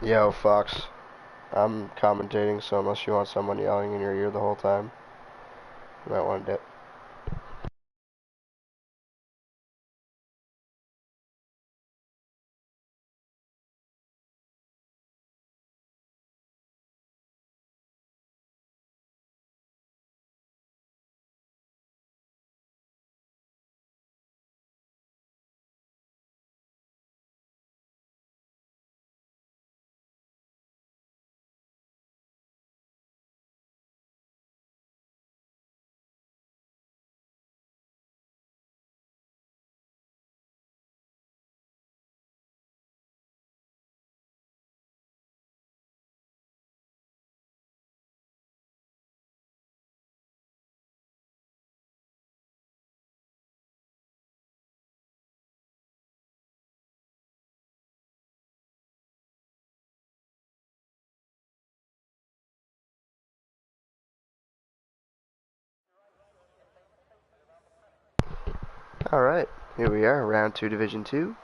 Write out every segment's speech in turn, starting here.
Yo, Fox. I'm commentating, so unless you want someone yelling in your ear the whole time, you might want to dip. Alright, here we are, round 2, Division 2,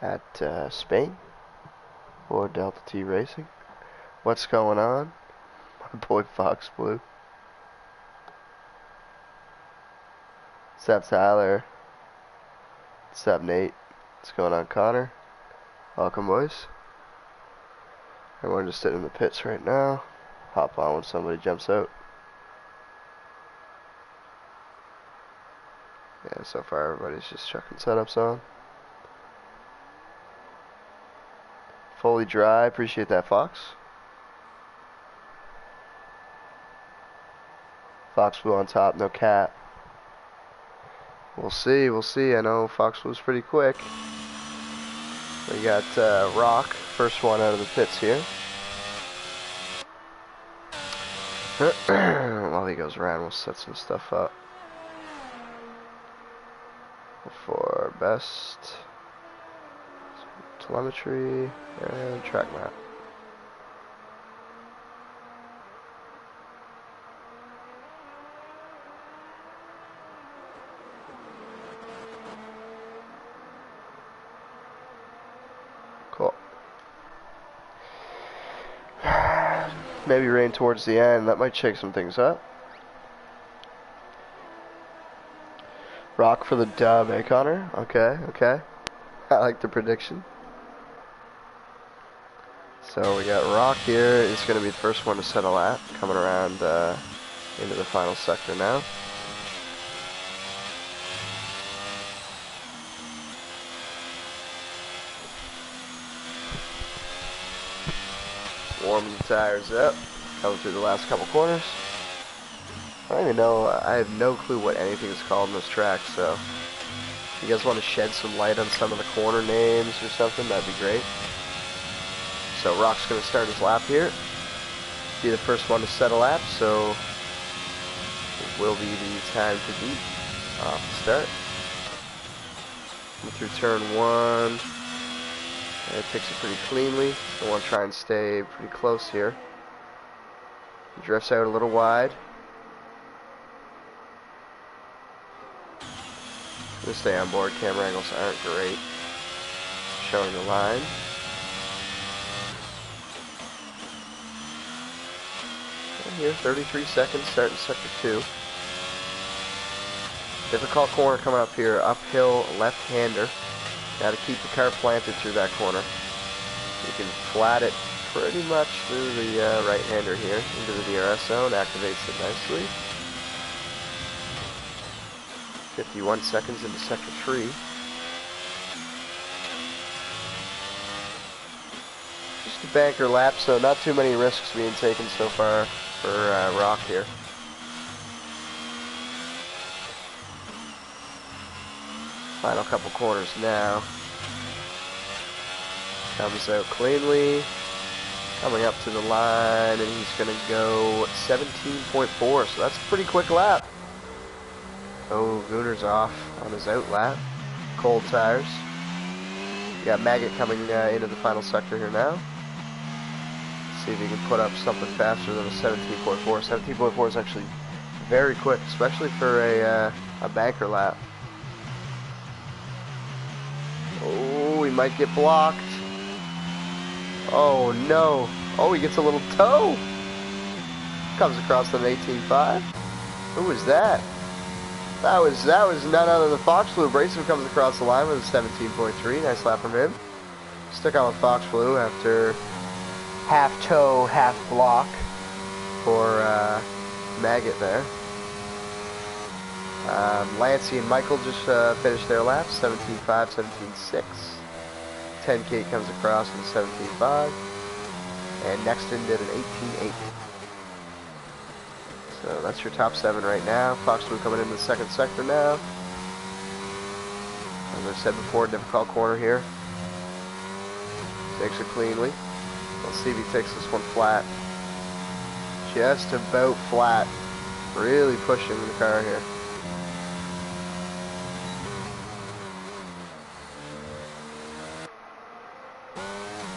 at Spain, or Delta T Racing. What's going on? My boy Fox Blue. What's up, Tyler? What's up, Nate? What's going on, Connor? Welcome, boys. Everyone just sitting in the pits right now. Hop on when somebody jumps out. Yeah, so far everybody's just chucking setups on. Fully dry, appreciate that, Fox. Fox Blue on top, no cap. We'll see, we'll see. I know Fox Blue's pretty quick. We got Rock, first one out of the pits here. While he goes around, we'll set some stuff up. For best telemetry and track map. Cool. Maybe rain towards the end. That might shake some things up. Rock for the dub, eh, Connor? Okay, okay. I like the prediction. So we got Rock here. He's going to be the first one to set a lap. Coming around into the final sector now. Warming the tires up. Coming through the last couple corners. I don't even know, I have no clue what anything is called in this track, so if you guys want to shed some light on some of the corner names or something, that'd be great. So Rock's going to start his lap here. Be the first one to set a lap, so it will be the time to beat off the start. Through turn 1, and it takes it pretty cleanly. So I want to try and stay pretty close here. He drifts out a little wide. To stay on board, camera angles aren't great. Showing the line. And here, 33 seconds, starting sector 2. Difficult corner coming up here, uphill left-hander. Got to keep the car planted through that corner. You can flat it pretty much through the right-hander here into the DRS zone, activates it nicely. 51 seconds into sector 3. Just a banker lap, so not too many risks being taken so far for Rock here. Final couple corners now. Comes out cleanly. Coming up to the line, and he's going to go 17.4, so that's a pretty quick lap. Oh, Gooner's off on his out lap. Cold tires. We got Maggot coming into the final sector here now. See if he can put up something faster than a 17.4. 17.4 is actually very quick, especially for a banker lap. Oh, he might get blocked. Oh no. Oh, he gets a little toe. Comes across an 18.5. Who was that? That was none other than Fox Blue. Abrasive comes across the line with a 17.3. Nice lap from him. Stuck on with Fox Blue after half toe, half block for Maggot there. Lancey and Michael just finished their laps, 17.5, 17.6. 10K comes across with a 17.5. And Nexton did an 18.8. So that's your top 7 right now. Fox Blue coming into the second sector now. As I said before, difficult corner here. Takes it cleanly. Let's see if he takes this one flat. Just about flat. Really pushing the car here.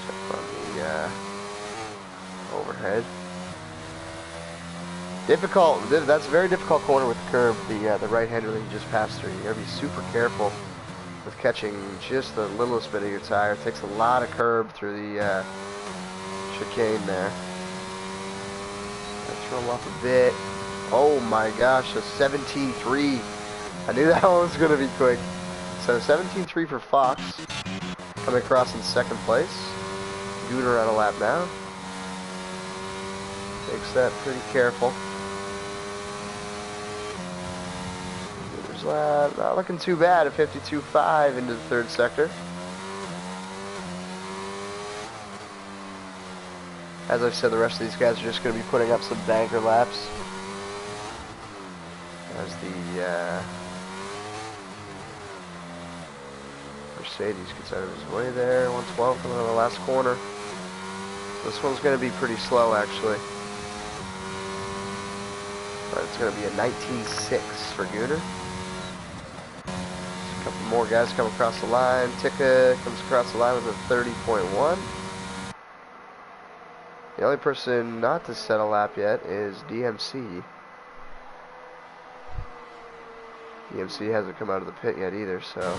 Check on the overhead. Difficult. That's a very difficult corner with the curb. The right-hander that you just passed through. You gotta be super careful with catching just the littlest bit of your tire. It takes a lot of curb through the chicane there. Let's roll off a bit. Oh my gosh, a 17.3. I knew that one was gonna be quick. So 17.3 for Fox. Coming across in second place. Gooner on a lap now. Takes that pretty careful. Lap, not looking too bad at 52.5 into the third sector. As I've said, the rest of these guys are just going to be putting up some banker laps. As the Mercedes gets out of his way there. 112 coming on the last corner. This one's going to be pretty slow actually. But it's going to be a 19.6 for Gooner. A couple more guys come across the line. Tika comes across the line with a 30.1. The only person not to set a lap yet is DMC. DMC hasn't come out of the pit yet either, so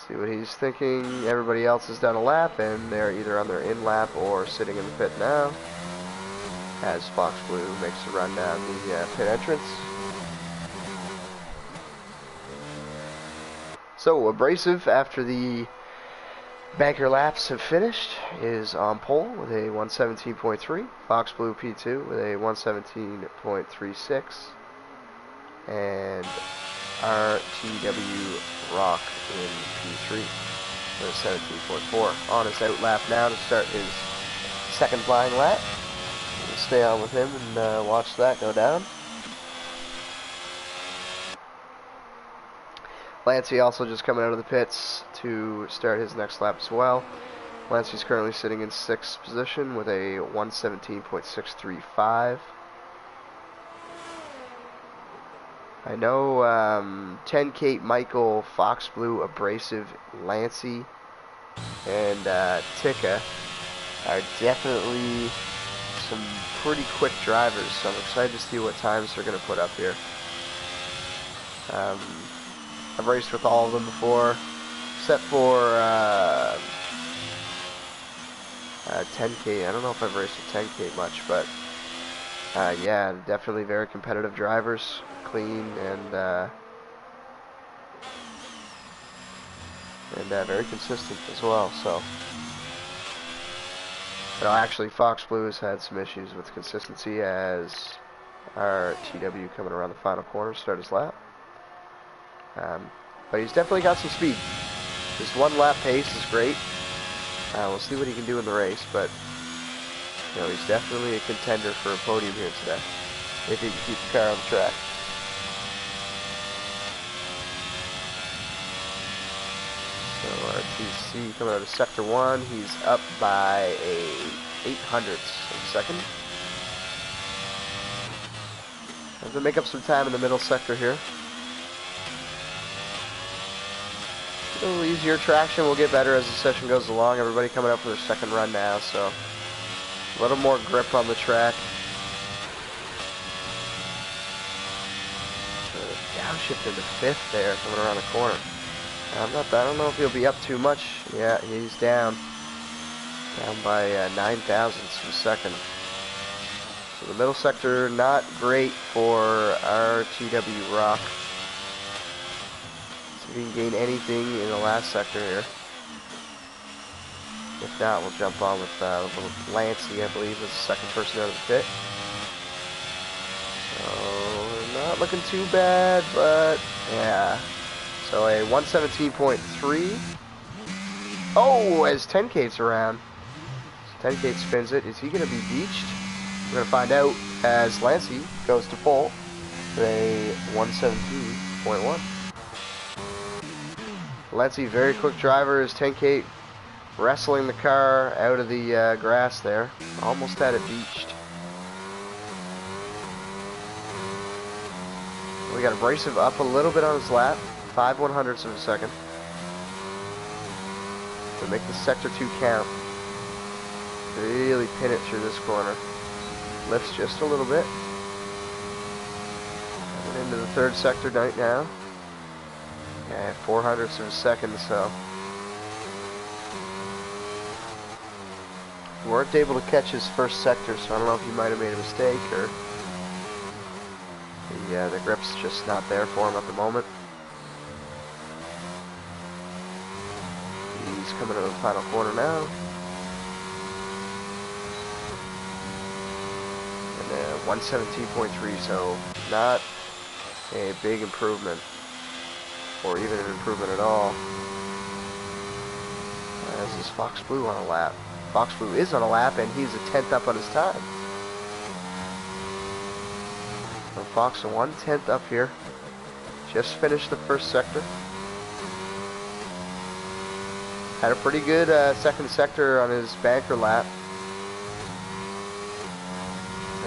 see what he's thinking. Everybody else has done a lap, and they're either on their in lap or sitting in the pit now. As Fox Blue makes the run down the pit entrance. So, Abrasive, after the banker laps have finished, is on pole with a 117.3. Fox Blue P2 with a 117.36. And RTW Rock in P3 with a 17.4. On his out lap now to start his second flying lap. We'll stay on with him and watch that go down. Lancey also just coming out of the pits to start his next lap as well. Lancey's currently sitting in 6th position with a 117.635. I know 10 Kate, Michael, Fox Blue, Abrasive, Lancey, and Tika are definitely some pretty quick drivers, so I'm excited to see what times they're going to put up here. I've raced with all of them before, except for 10K. I don't know if I've raced with 10K much, but yeah, definitely very competitive drivers, clean and very consistent as well. So, but actually, Fox Blue has had some issues with consistency as our TW coming around the final corner start his lap. But he's definitely got some speed. His one lap pace is great. We'll see what he can do in the race, but you know, he's definitely a contender for a podium here today if he can keep the car on the track. So RTC coming out of sector 1, he's up by a 0.08 of a second. Have to make up some time in the middle sector here. A little easier traction will get better as the session goes along. Everybody coming up for their second run now, so a little more grip on the track. Downshift into 5th there, coming around the corner. I don't know if he'll be up too much. Yeah, he's down. Down by 9 thousandths of a second. So the middle sector, not great for our TW Rock. See if we can gain anything in the last sector here. If not, we'll jump on with little Lancey, I believe, is the second person out of the pit. So, not looking too bad, but yeah. So a 117.3. Oh, as 10K's around. So 10K spins it. Is he going to be beached? We're going to find out as Lancey goes to pole with a 117.1. Lancey, very quick driver, is 10K wrestling the car out of the grass there. Almost had it beached. We got abrasive up a little bit on his lap. 5/100ths of a second. To make the sector 2 count. Really pin it through this corner. Lifts just a little bit. Coming into the third sector right now. Yeah, 400ths of a second, so. We weren't able to catch his first sector, so I don't know if he might have made a mistake or the grip's just not there for him at the moment. He's coming to the final corner now. And 117.3, so not a big improvement, or even an improvement at all. As is Fox Blue on a lap. Fox Blue is on a lap, and he's a 10th up on his time. So Fox 1/10 up here. Just finished the first sector. Had a pretty good second sector on his banker lap.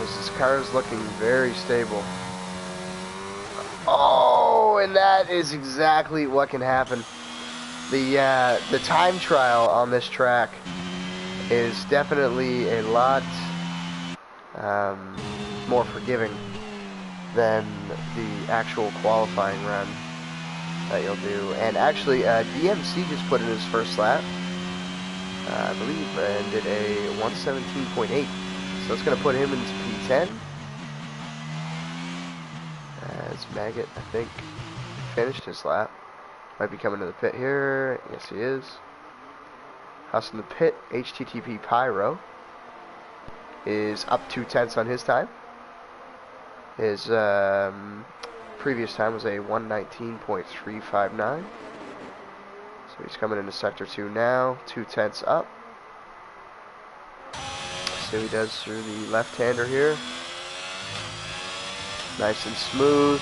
As his car is looking very stable. Oh, and that is exactly what can happen. The time trial on this track is definitely a lot more forgiving than the actual qualifying run that you'll do. And actually, DMC just put in his first lap, I believe, and did a 117.8. So it's going to put him into P10. As Maggot, I think, finished his lap. Might be coming to the pit here. Yes, he is. House in the pit, HTTP Pyro, is up 2/10 on his time. His previous time was a 119.359. So he's coming into sector 2 now, 2/10 up. See what he does through the left-hander here. Nice and smooth.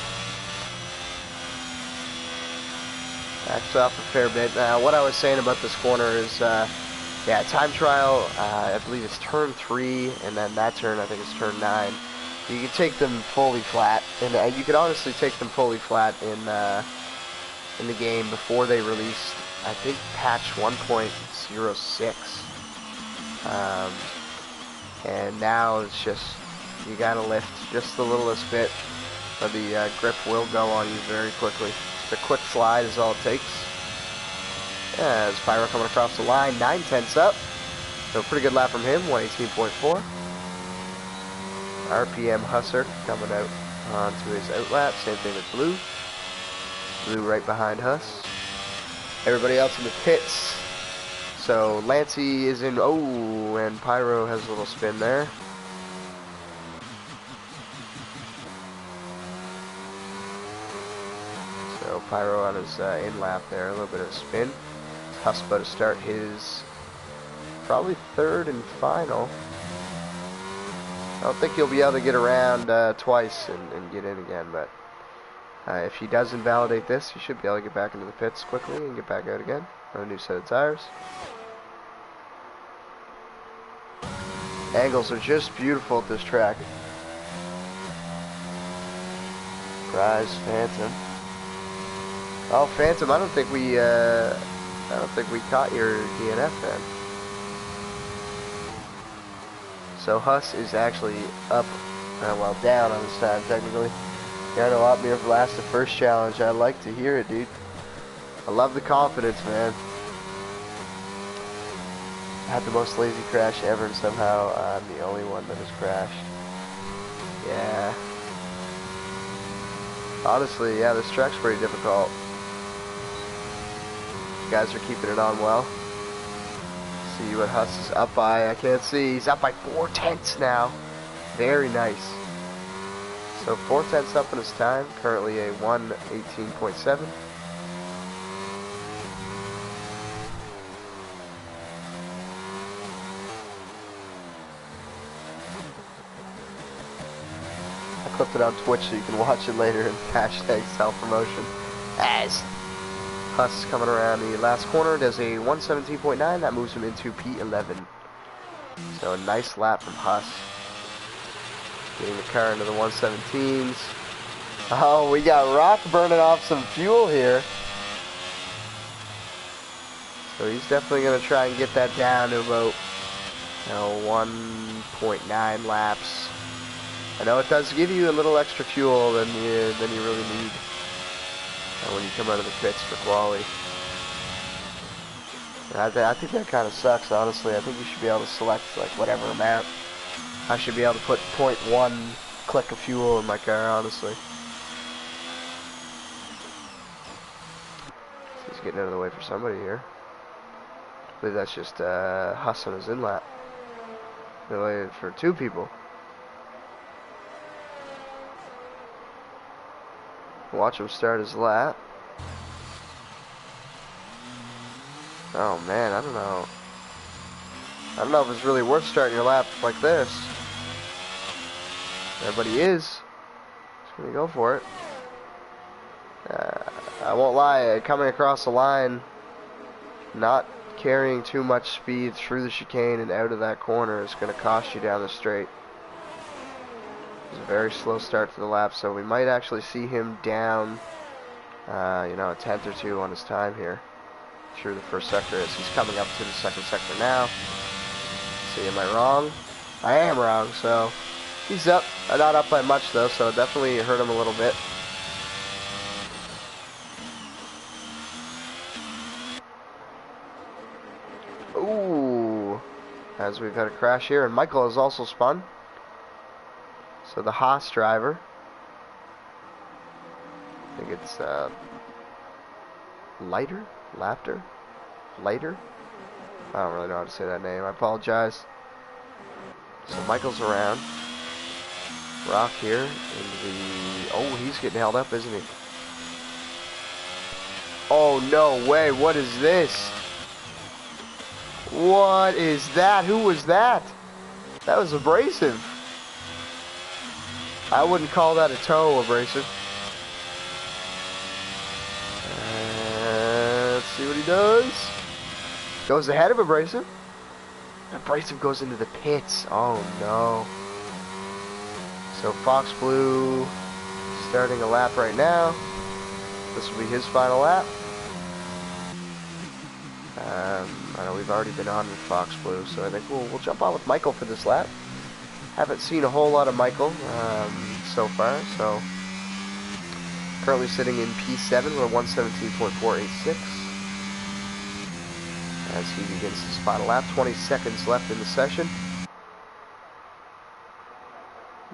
Backs off a fair bit. Now, what I was saying about this corner is, yeah, time trial, I believe it's turn 3, and then that turn, I think it's turn 9. You can take them fully flat, and you could honestly take them fully flat in the game before they released, I think, patch 1.06. And now it's just, you gotta lift just the littlest bit, or the grip will go on you very quickly. Just a quick slide is all it takes. As Pyro coming across the line, 9/10 up. So pretty good lap from him, 118.4. RPM Husser coming out onto his outlap. Same thing with Blue. Blue right behind Huss. Everybody else in the pits. So Lancey is in, oh, and Pyro has a little spin there. So Pyro on his in lap there, a little bit of a spin. Huss about to start his probably third and final. I don't think he'll be able to get around twice and get in again, but if he does invalidate this, he should be able to get back into the pits quickly and get back out again on a new set of tires. Angles are just beautiful at this track. Prize Phantom. Oh, Phantom! I don't think we caught your DNF then. So Huss is actually up, well, down on this time technically. Got to opt me for last the first challenge. I like to hear it, dude. I love the confidence, man. had the most lazy crash ever, and somehow I'm the only one that has crashed. Yeah. Honestly, yeah, this track's pretty difficult. You guys are keeping it on well. See what Huss is up by. I can't see. He's up by 4/10 now. Very nice. So 4/10 up in his time. Currently a 1:18.7. I clipped it on Twitch so you can watch it later in hashtag self-promotion. As Huss coming around the last corner, does a 1:17.9. That moves him into P11. So a nice lap from Huss. Getting the car into the 117s. Oh, we got Rock burning off some fuel here. So he's definitely going to try and get that down to about 1.9 laps. I know it does give you a little extra fuel than you really need when you come out of the pits for quali. I think that kind of sucks, honestly. I think you should be able to select like whatever amount. I should be able to put 0.1 click of fuel in my car, honestly. He's getting out of the way for somebody here. I believe that's just Huss on his in-lap. They're waiting for two people. Watch him start his lap. Oh man, I don't know. I don't know if it's really worth starting your lap like this. Everybody is. Just gonna go for it. I won't lie, coming across the line, not carrying too much speed through the chicane and out of that corner is going to cost you down the straight. It's a very slow start to the lap, so we might actually see him down, a tenth or two on his time here through the first sector as he's coming up to the second sector now. See, am I wrong? I am wrong, so he's up. Not up by much though, so definitely hurt him a little bit. Ooh, as we've had a crash here, and Michael has also spun. So the Haas driver, I think it's Lighter? I don't really know how to say that name. I apologize. So Michael's around. Rock here in the... Oh, he's getting held up, isn't he? Oh, no way. What is this? What is that? Who was that? That was abrasive. I wouldn't call that a toe abrasive. Let's see what he does. Goes ahead of abrasive. Abrasive goes into the pits. Oh no. So Fox Blue starting a lap right now. This will be his final lap. I know we've already been on with Fox Blue, so I think we'll jump on with Michael for this lap. Haven't seen a whole lot of Michael so far, so currently sitting in P7 with a 117.486 as he begins his final lap. 20 seconds left in the session.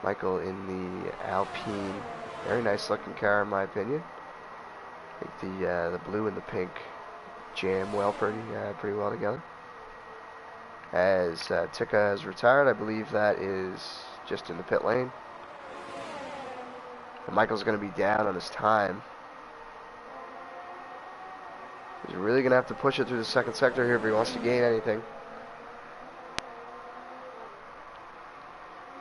Michael in the Alpine, very nice looking car in my opinion. I think the blue and the pink jam pretty well together. As Tika has retired, I believe that is just in the pit lane. And Michael's going to be down on his time. He's really going to have to push it through the second sector here if he wants to gain anything.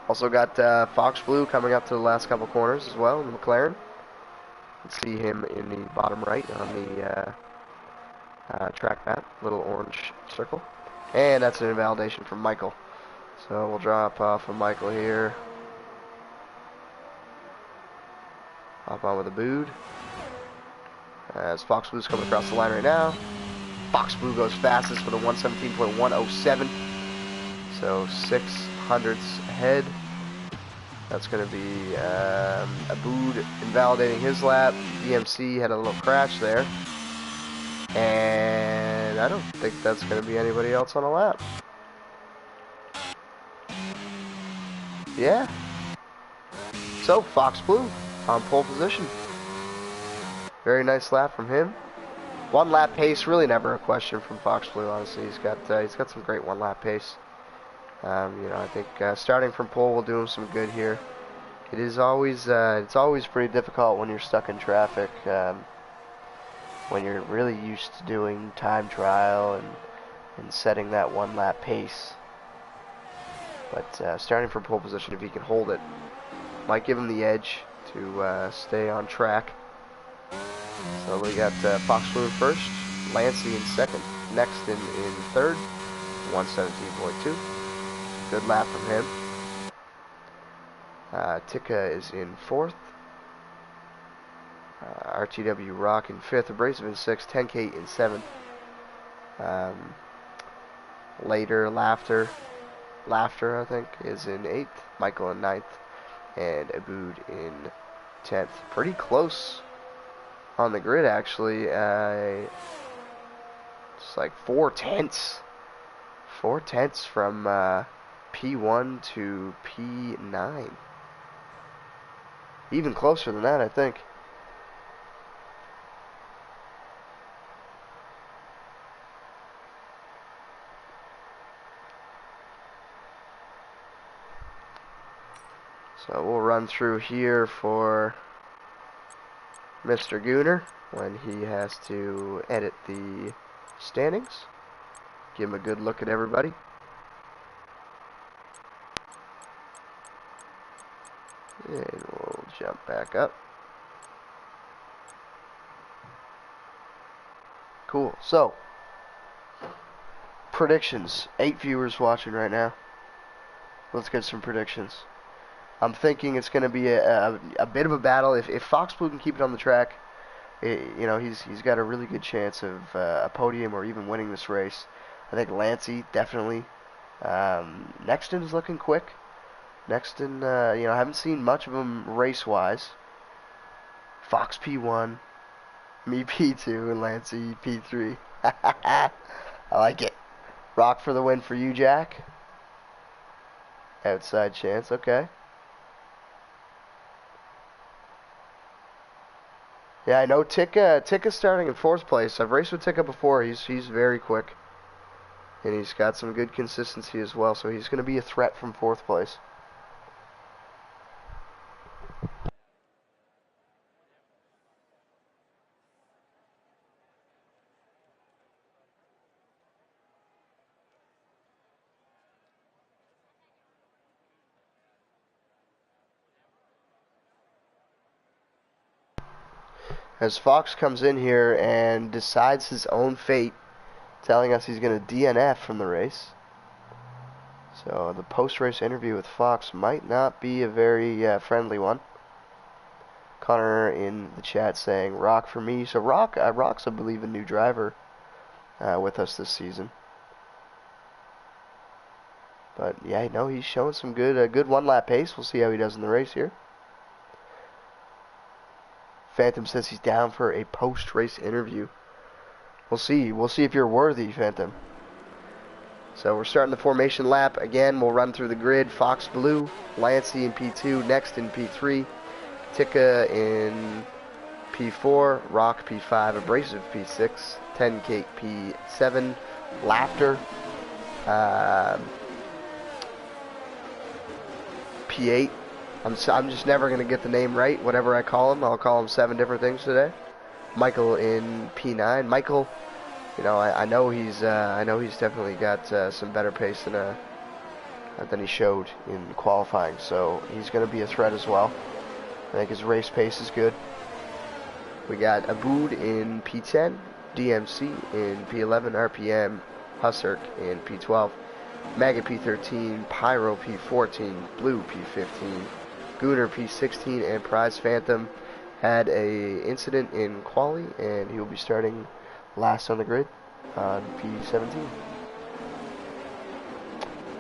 Also got Fox Blue coming up to the last couple corners as well in the McLaren. You can see him in the bottom right on the track map, little orange circle. And that's an invalidation from Michael. So we'll drop off of Michael here. Hop on with a boot. As Fox Blue's coming across the line right now. Fox Blue goes fastest with a 117.107. So 600ths ahead. That's going to be Abood invalidating his lap. DMC had a little crash there. And I don't think that's going to be anybody else on a lap. Yeah. So, Fox Blue on pole position. Very nice lap from him. One lap pace, really never a question from Fox Blue. Honestly, he's got some great one lap pace. I think starting from pole will do him some good here. It is always it's always pretty difficult when you're stuck in traffic. When you're really used to doing time trial and setting that one lap pace. But starting from pole position, if he can hold it, might give him the edge to stay on track. So we got Fox Blue in first, Lancey in second, next in third, 117.2. Good lap from him. Tika is in fourth. RTW Rock in fifth, Abrasive in sixth, 10K in seventh. Later, Laughter I think, is in eighth, Michael in ninth, and Abood in 10th. Pretty close on the grid, actually. It's like 4/10. 4/10 from P1 to P9. Even closer than that, I think. So we'll run through here for Mr. Gooner when he has to edit the standings. Give him a good look at everybody. And we'll jump back up. Cool. So, predictions. 8 viewers watching right now. Let's get some predictions. I'm thinking it's going to be a bit of a battle. If Fox Blue can keep it on the track, he's got a really good chance of a podium or even winning this race. I think Lancey definitely. Nexton is looking quick. Nexton, I haven't seen much of him race-wise. Fox P1, me P2, and Lancey P3. I like it. Rock for the win for you, Jack. Outside chance, okay. Yeah, I know Tika's starting in fourth place. I've raced with Tika before. He's very quick. And he's got some good consistency as well, so he's going to be a threat from fourth place. As Fox comes in here and decides his own fate, telling us he's going to DNF from the race. So the post-race interview with Fox might not be a very friendly one. Connor in the chat saying, Rock for me. So Rock's, I believe, a new driver with us this season. But yeah, he's showing some good one-lap pace. We'll see how he does in the race here. Phantom says he's down for a post-race interview. We'll see. We'll see if you're worthy, Phantom. So we're starting the formation lap. Again, we'll run through the grid. Fox Blue, Lancey in P2, next in P3, Tika in P4, Rock P5, Abrasive P6, 10K P7, Laughter P8. I'm just never going to get the name right. Whatever I call him, I'll call him 7 different things today. Michael in P9. Michael, I know he's definitely got some better pace than he showed in qualifying. So he's going to be a threat as well. I think his race pace is good. We got Abood in P10, DMC in P11, RPM, Husserk in P12, Maggot P13, Pyro P14, Blue P15, Gooner P16, and Prize Phantom had a incident in quali, and he will be starting last on the grid on P17.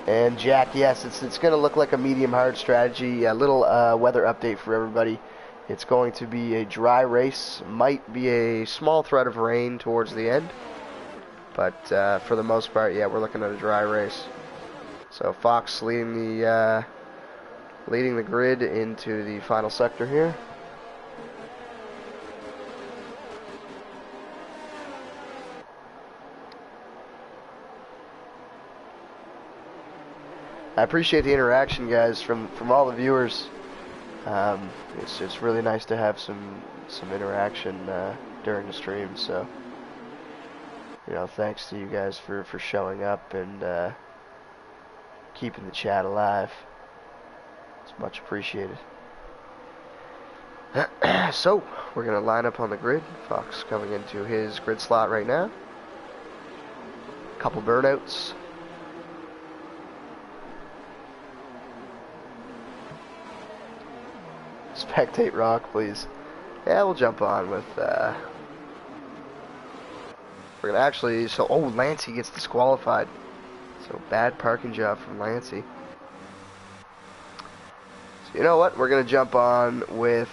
And Jack, yes, it's going to look like a medium hard strategy. A little weather update for everybody. It's going to be a dry race. Might be a small threat of rain towards the end, But for the most part, yeah, we're looking at a dry race. So Fox leading the grid into the final sector here. I appreciate the interaction, guys, from all the viewers. It's really nice to have some interaction during the stream. So, you know, thanks to you guys for showing up and keeping the chat alive. It's much appreciated. So we're gonna line up on the grid. Fox coming into his grid slot right now. Couple burnouts. Spectate Rock, please. Yeah, we'll jump on with, we're gonna actually, oh, Lancey gets disqualified. So, bad parking job from Lancey. So, you know what? We're gonna jump on with,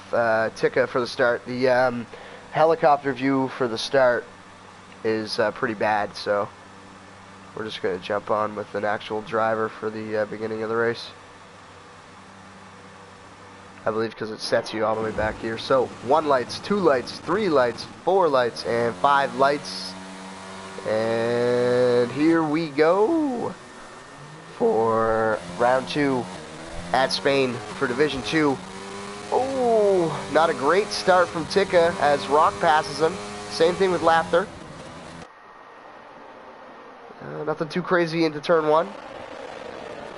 Tika for the start. The, helicopter view for the start is, pretty bad, so we're just gonna jump on with an actual driver for the, beginning of the race. I believe because it sets you all the way back here. So 1 lights, 2 lights, 3 lights, 4 lights, and 5 lights. And here we go for round 2 at Spain for Division 2. Oh, not a great start from Tika as Rock passes him. Same thing with Laughter. Nothing too crazy into turn 1.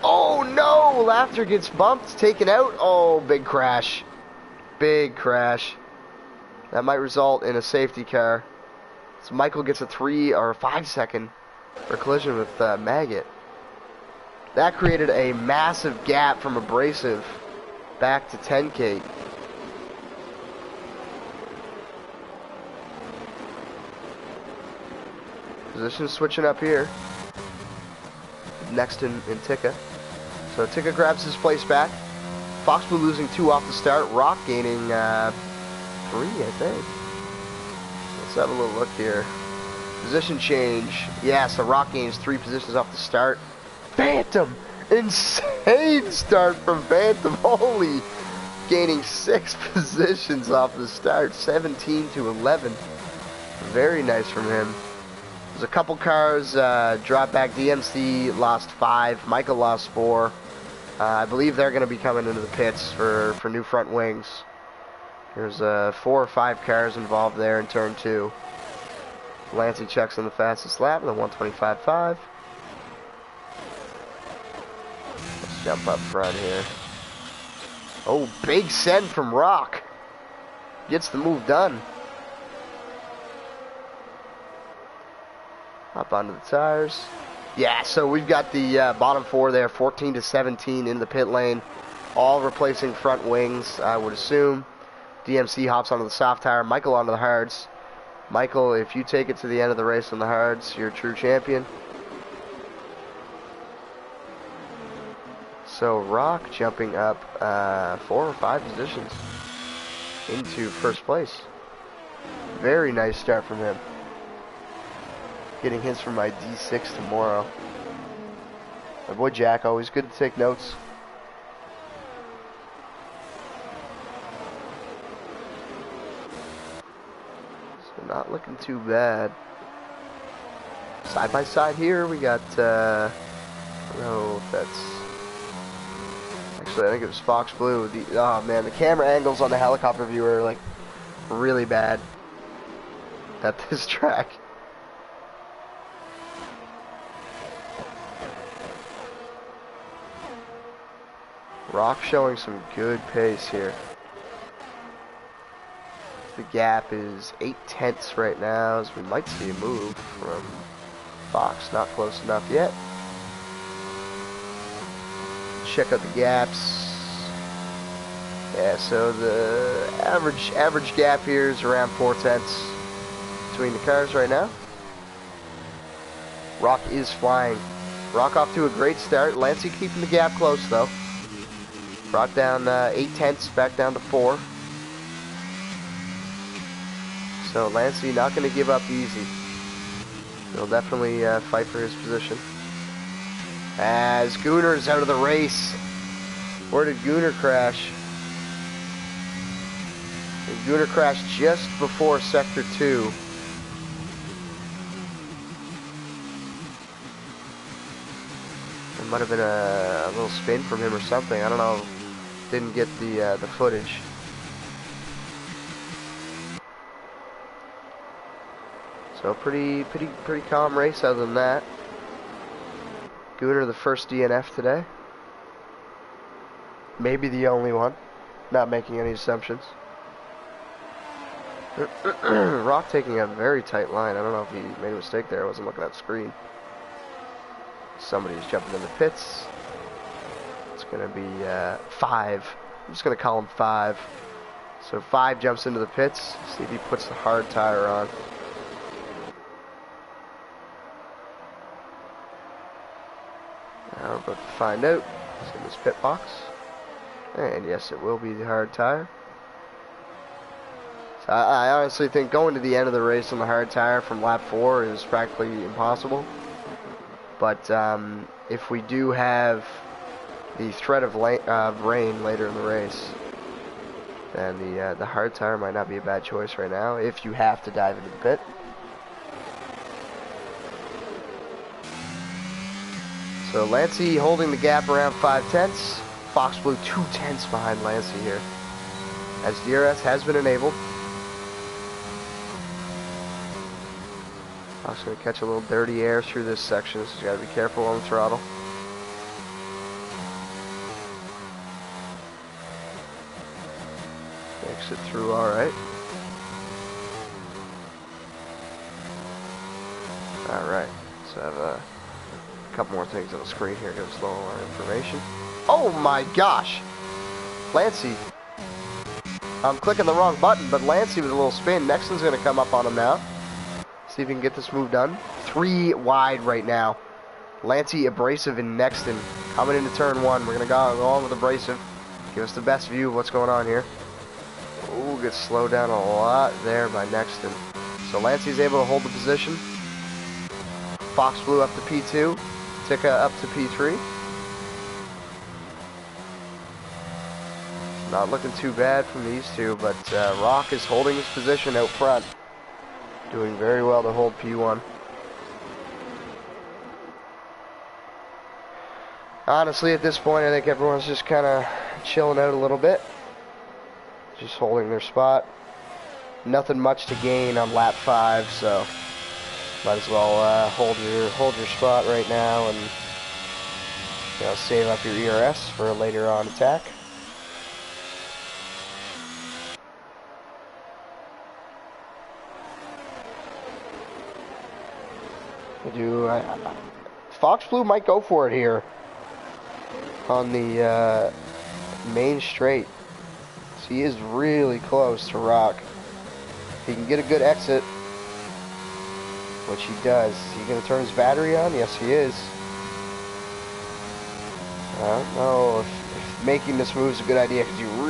Oh no! Laughter gets bumped, taken out. Oh, big crash. Big crash. That might result in a safety car. So Michael gets a 3 or 5 second for collision with Maggot. That created a massive gap from Abrasive back to 10K. Position switching up here. Next in Tika. So Tika grabs his place back. Fox Blue losing 2 off the start. Rock gaining 3, I think. Let's have a little look here. Position change. Yeah, so Rock gains 3 positions off the start. Phantom! Insane start from Phantom. Holy! Gaining 6 positions off the start. 17 to 11. Very nice from him. There's a couple cars drop back. DMC lost 5. Michael lost 4. I believe they're going to be coming into the pits for new front wings. There's 4 or 5 cars involved there in turn 2. Lancey checks on the fastest lap in the 125.5. Let's jump up front here. Oh, big send from Rock. Gets the move done. Hop onto the tires. Yeah, so we've got the bottom 4 there, 14 to 17 in the pit lane. All replacing front wings, I would assume. DMC hops onto the soft tire. Michael onto the hards. Michael, if you take it to the end of the race on the hards, you're a true champion. So Rock jumping up 4 or 5 positions into first place. Very nice start from him. Getting hints from my D6 tomorrow. My boy Jack, always good to take notes. So not looking too bad. Side by side here, we got, I don't know if that's... Actually, I think it was Fox Blue. Oh man, the camera angles on the helicopter view are like really bad at this track. Rock showing some good pace here. The gap is 8/10 right now, as we might see a move from Fox. Not close enough yet. Check out the gaps. Yeah, so the average gap here is around 4/10 between the cars right now. Rock is flying. Rock off to a great start. Lancey keeping the gap close though. Brought down 8/10, back down to 4. So Lancey not going to give up easy. He'll definitely fight for his position. As Gooner's out of the race. Where did Gooner crash? And Gooner crashed just before Sector 2. It might have been a little spin from him or something. I don't know. Didn't get the footage. So pretty calm race other than that. Gooner the first DNF today. Maybe the only one. Not making any assumptions. Rock taking a very tight line. I don't know if he made a mistake there. I wasn't looking at the screen. Somebody's jumping in the pits. It's going to be 5. I'm just going to call him 5. So 5 jumps into the pits. See if he puts the hard tire on. Now we're about to find out. It's in this pit box. And yes, it will be the hard tire. So I honestly think going to the end of the race on the hard tire from lap 4 is practically impossible. But if we do have the threat of rain later in the race, then the hard tire might not be a bad choice right now if you have to dive into the pit. So Lancey holding the gap around 5/10. Fox Blue 2/10 behind Lancey here, as DRS has been enabled. I'm just going to catch a little dirty air through this section, so you got to be careful on the throttle. Makes it through alright. Alright, so I have a couple more things on the screen here, give us a little more information. Oh my gosh! Lancey. I'm clicking the wrong button, but Lancey with a little spin. Nexton's going to come up on him now. See if we can get this move done. 3 wide right now. Lancey, Abrasive, and Nexton coming into turn 1. We're going to go on with Abrasive. Give us the best view of what's going on here. Ooh, gets slowed down a lot there by Nexton. So Lancey's able to hold the position. Fox Blue up to P2. Tika up to P3. Not looking too bad from these two, but Rock is holding his position out front. Doing very well to hold P1. Honestly, at this point, I think everyone's just kind of chilling out a little bit. Just holding their spot. Nothing much to gain on lap 5, so might as well hold your spot right now and save up your ERS for a later on attack. Fox Blue might go for it here on the main straight. So he is really close to Rock. If he can get a good exit, which he does. Is he going to turn his battery on? Yes, he is. I don't know if making this move is a good idea, because you're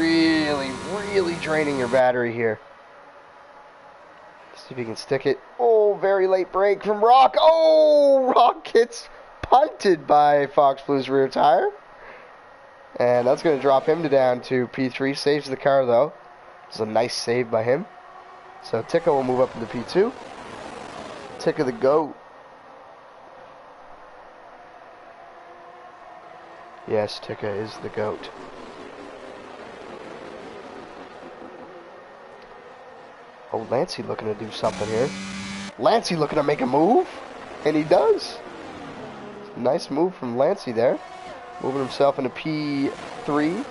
really draining your battery here. See if he can stick it. Oh, very late break from Rock. Oh, Rock gets punted by Fox Blue's rear tire. And that's going to drop him down to P3. Saves the car, though. It's a nice save by him. So Tika will move up into P2. Tika the GOAT. Yes, Tika is the GOAT. Oh, Lancey looking to do something here. Lancey looking to make a move. And he does. Nice move from Lancey there. Moving himself into P3.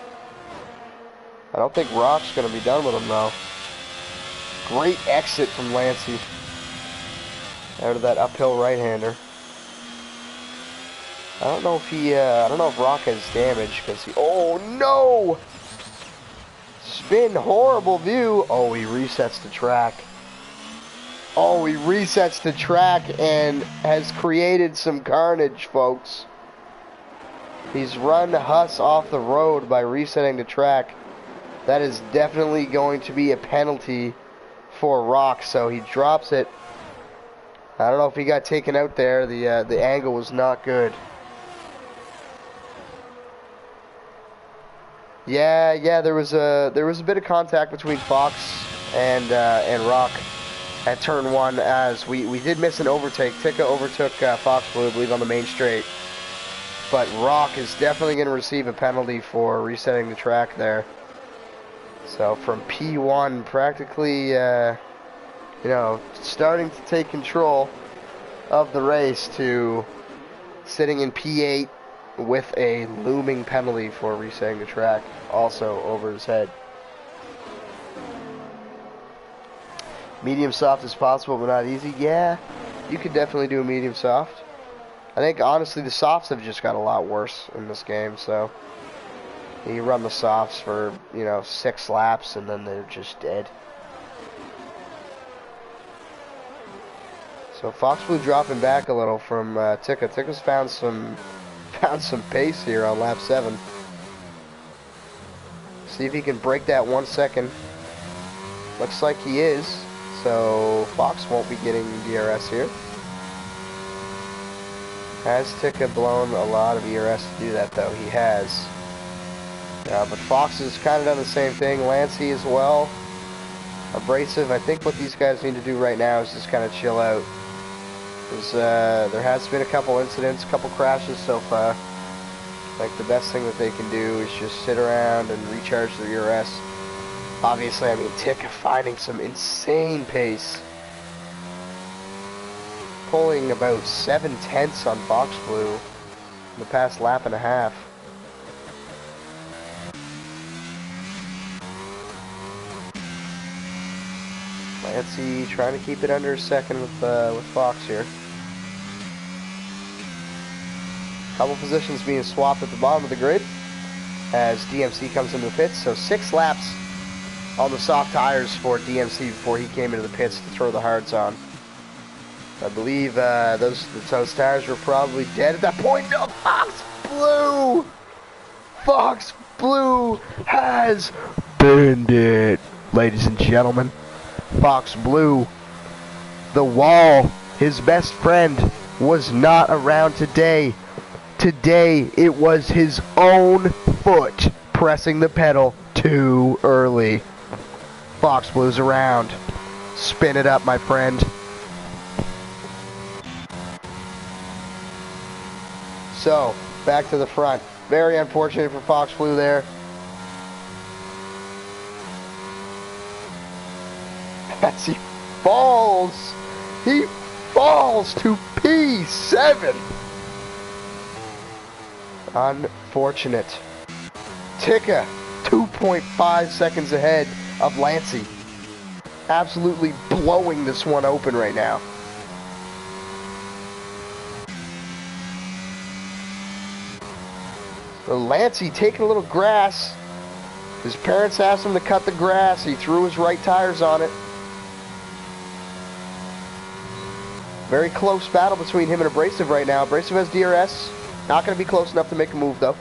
I don't think Rock's going to be done with him, though. Great exit from Lancey. Out of that uphill right-hander. I don't know if Rock has damage, because he... Oh, no! Spin, horrible view. Oh, he resets the track. Oh, he resets the track and has created some carnage, folks. He's run Huss off the road by resetting the track. That is definitely going to be a penalty for Rock, so he drops it I don't know if he got taken out there. The angle was not good. Yeah, there was a bit of contact between Fox and Rock at turn 1, as we did miss an overtake. Tika overtook Fox Blue, I believe, on the main straight. But Rock is definitely going to receive a penalty for resetting the track there. So from P1, practically, starting to take control of the race, to sitting in P8 with a looming penalty for resetting the track also over his head. Medium soft is possible, but not easy. Yeah, you could definitely do a medium soft. I think, honestly, the softs have just got a lot worse in this game, so you run the softs for, 6 laps, and then they're just dead. So Fox Blue dropping back a little from Tika. Tika's found some pace here on lap 7. See if he can break that 1 second. Looks like he is. So Fox won't be getting DRS here. Has Tika blown a lot of ERS to do that, though? He has. But Fox has kind of done the same thing. Lancey as well. Abrasive. I think what these guys need to do right now is just kind of chill out. There has been a couple incidents, a couple crashes so far. Like, the best thing that they can do is just sit around and recharge their ERS. Obviously, I mean, Tika finding some insane pace. Pulling about 7/10 on Fox Blue in the past lap and a half. Lancey trying to keep it under a second with Fox here. Couple positions being swapped at the bottom of the grid as DMC comes into the pits. So 6 laps on the soft tires for DMC before he came into the pits to throw the hards on. I believe those tires were probably dead at that point. No, Fox Blue! Fox Blue has burned it, ladies and gentlemen. Fox Blue, the wall, his best friend, was not around today. Today, it was his own foot pressing the pedal too early. Fox Blue's around. Spin it up, my friend. So, back to the front. Very unfortunate for Fox Blue there. As he falls to P7. Unfortunate. Tika, 2.5 seconds ahead of Lancey. Absolutely blowing this one open right now. So Lancey taking a little grass. His parents asked him to cut the grass. He threw his right tires on it. Very close battle between him and Abrasive right now. Abrasive has DRS. Not going to be close enough to make a move, though.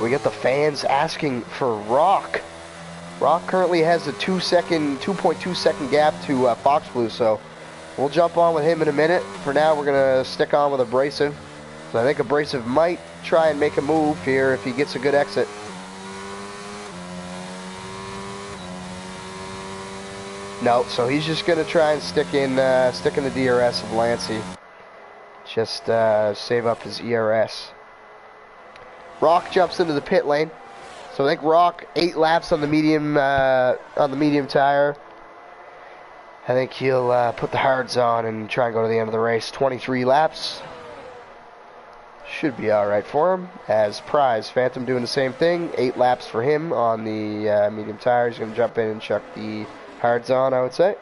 We get the fans asking for Rock. Rock currently has a 2.2 second gap to Fox Blue, so we'll jump on with him in a minute. For now, we're going to stick on with Abrasive. So I think Abrasive might try and make a move here if he gets a good exit. No, so he's just going to try and stick in the DRS of Lancey. Just save up his ERS. Rock jumps into the pit lane. So I think Rock 8 laps on the medium tire. I think he'll put the hards on and try and go to the end of the race. 23 laps. Should be alright for him. As Prize, Phantom doing the same thing. 8 laps for him on the medium tire. He's going to jump in and chuck the hards on, I would say.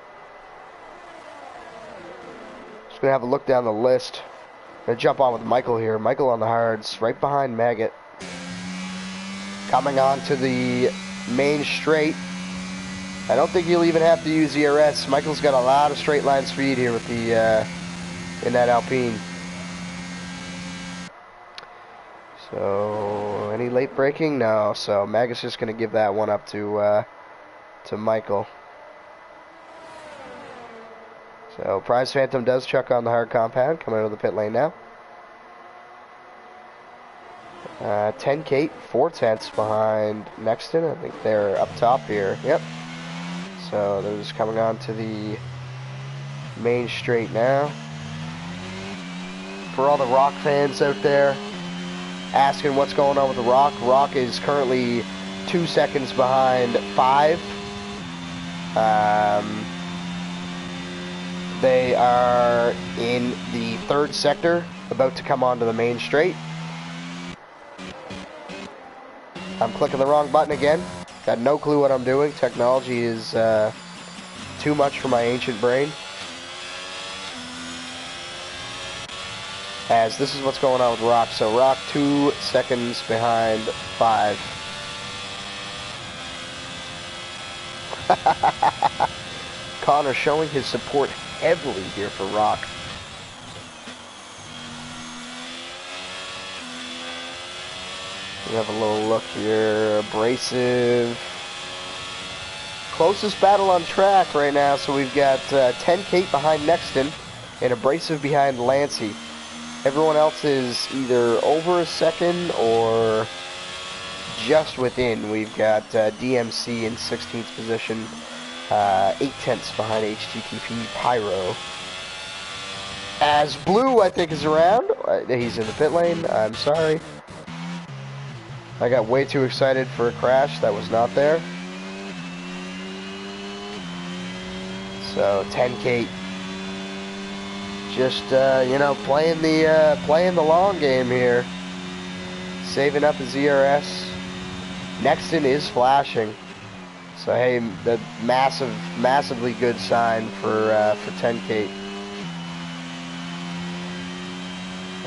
Just going to have a look down the list. Going to jump on with Michael here. Michael on the hards, right behind Maggot. Coming on to the main straight. I don't think he'll even have to use ERS. Michael's got a lot of straight line speed here with the in that Alpine. So any late braking? No. So Maggot's just going to give that one up to to Michael. So Prize Phantom does chuck on the hard compound, coming out of the pit lane now. 10 Kate, 4/10 behind Nexton. I think they're up top here. Yep. So they're just coming on to the main straight now. For all the Rock fans out there asking what's going on with the Rock, Rock is currently 2 seconds behind 5. They are in the 3rd sector, about to come onto the main straight. I'm clicking the wrong button again. Got no clue what I'm doing. Technology is too much for my ancient brain. As this is what's going on with Rock. So Rock 2 seconds behind 5. Connor showing his support heavily here for Rock. We have a little look here. Abrasive. Closest battle on track right now. So we've got 10 Kate behind Nexton and Abrasive behind Lancey. Everyone else is either over a second or just within. We've got DMC in 16th position. 8/10 behind HTTP Pyro. As Blue, I think, is around. He's in the pit lane. I'm sorry. I got way too excited for a crash that was not there. So 10 Kate, just you know, playing the long game here, saving up his ERS. Nexton is flashing, so hey, the massively good sign for 10 Kate.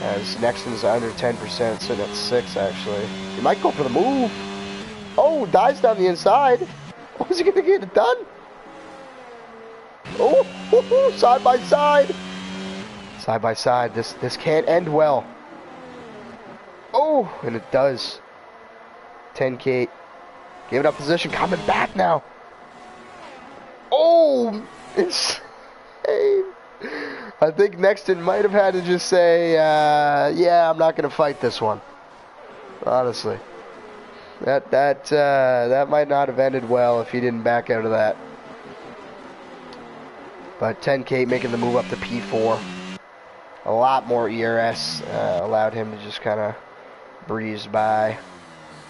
As Nexton's under 10%, sitting at 6 actually. He might go for the move. Oh, dives down the inside. Oh, is he gonna get it done? Oh, side by side. Side by side. This can't end well. Oh, and it does. 10 Kate. Giving up position, coming back now. Oh, insane. I think Nexton might have had to just say, yeah, I'm not going to fight this one. Honestly. That might not have ended well if he didn't back out of that. But 10 Kate making the move up to P4. A lot more ERS allowed him to just kind of breeze by.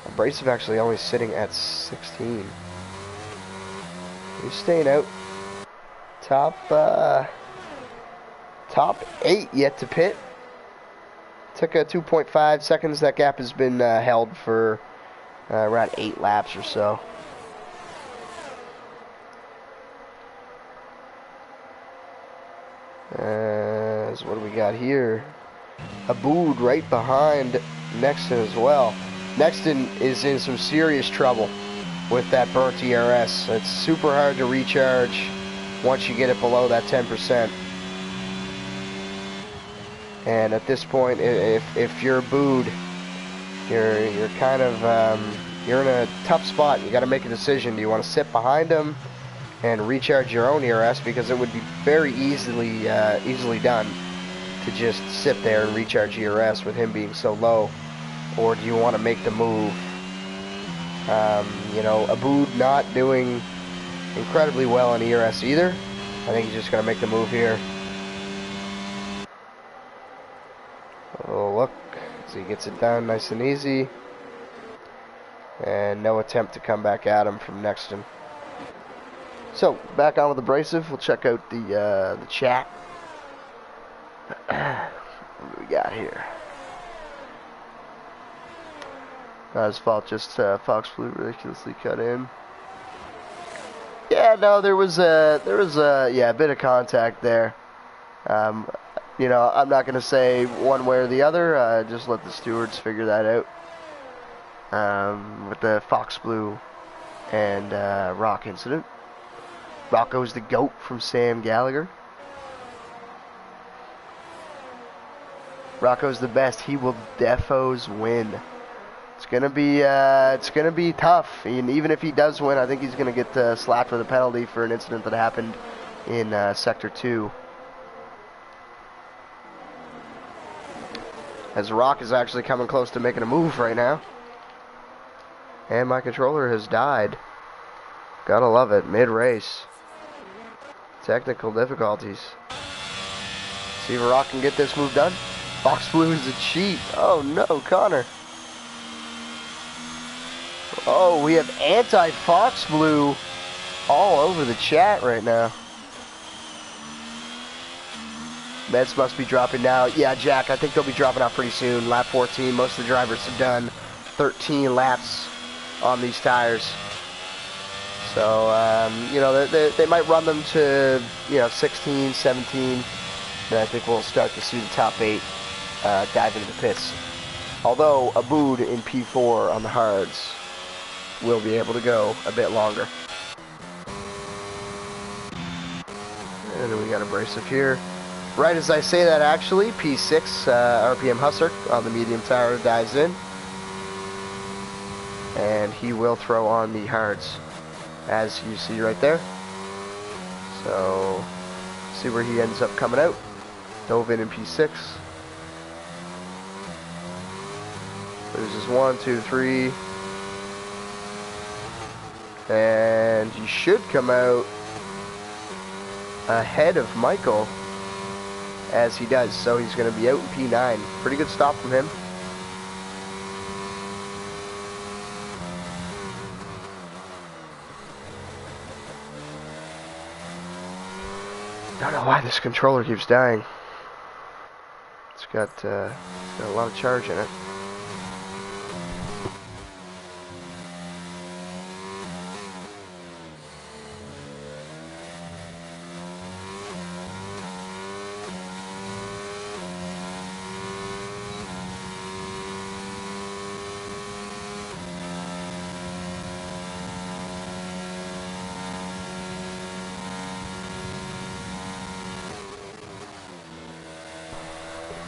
Abrasive actually only sitting at 16. He's staying out. Top 8 yet to pit. Took 2.5 seconds. That gap has been held for around 8 laps or so. So what do we got here? Abood right behind Nexton as well. Nexton is in some serious trouble with that burnt ERS. It's super hard to recharge once you get it below that 10%. And at this point, if you're Abood, you're kind of you're in a tough spot. You got to make a decision. Do you want to sit behind him and recharge your own ERS, because it would be very easily done to just sit there and recharge ERS with him being so low, or do you want to make the move? You know, Abood not doing incredibly well in ERS either. I think he's just going to make the move here. Oh, look, as he gets it done nice and easy. And no attempt to come back at him from Nexton. So, back on with Abrasive. We'll check out the chat. What do we got here? Not his fault, just Fox Blue ridiculously cut in. Yeah, no, there was a bit of contact there. You know, I'm not gonna say one way or the other. Just let the stewards figure that out. With the Fox Blue and Rock incident. Rocco's the GOAT from Sam Gallagher. Rocco's the best. He will defos win. It's It's gonna be tough. And even if he does win, I think he's gonna get slapped with a penalty for an incident that happened in Sector 2. As Rock is actually coming close to making a move right now. And my controller has died. Gotta love it. Mid-race. Technical difficulties. See if Rock can get this move done. Fox Blue is a cheat. Oh no, Connor. Oh, we have anti-Fox Blue all over the chat right now. Meds must be dropping now. Yeah, Jack, I think they'll be dropping out pretty soon. Lap 14, most of the drivers have done 13 laps on these tires. So, you know, they might run them to, you know, 16, 17. And I think we'll start to see the top 8 dive into the pits. Although, Abood in P4 on the hards will be able to go a bit longer. And then we got abrasive here. Right as I say that, actually, P6 RPM Husser on the medium tire dives in. And he will throw on the hards, as you see right there. So, see where he ends up coming out. Dove in P6. Loses 1, 2, 3. And he should come out ahead of Michael, as he does. So he's going to be out in P9. Pretty good stop from him. Don't know why this controller keeps dying. It's got a lot of charge in it.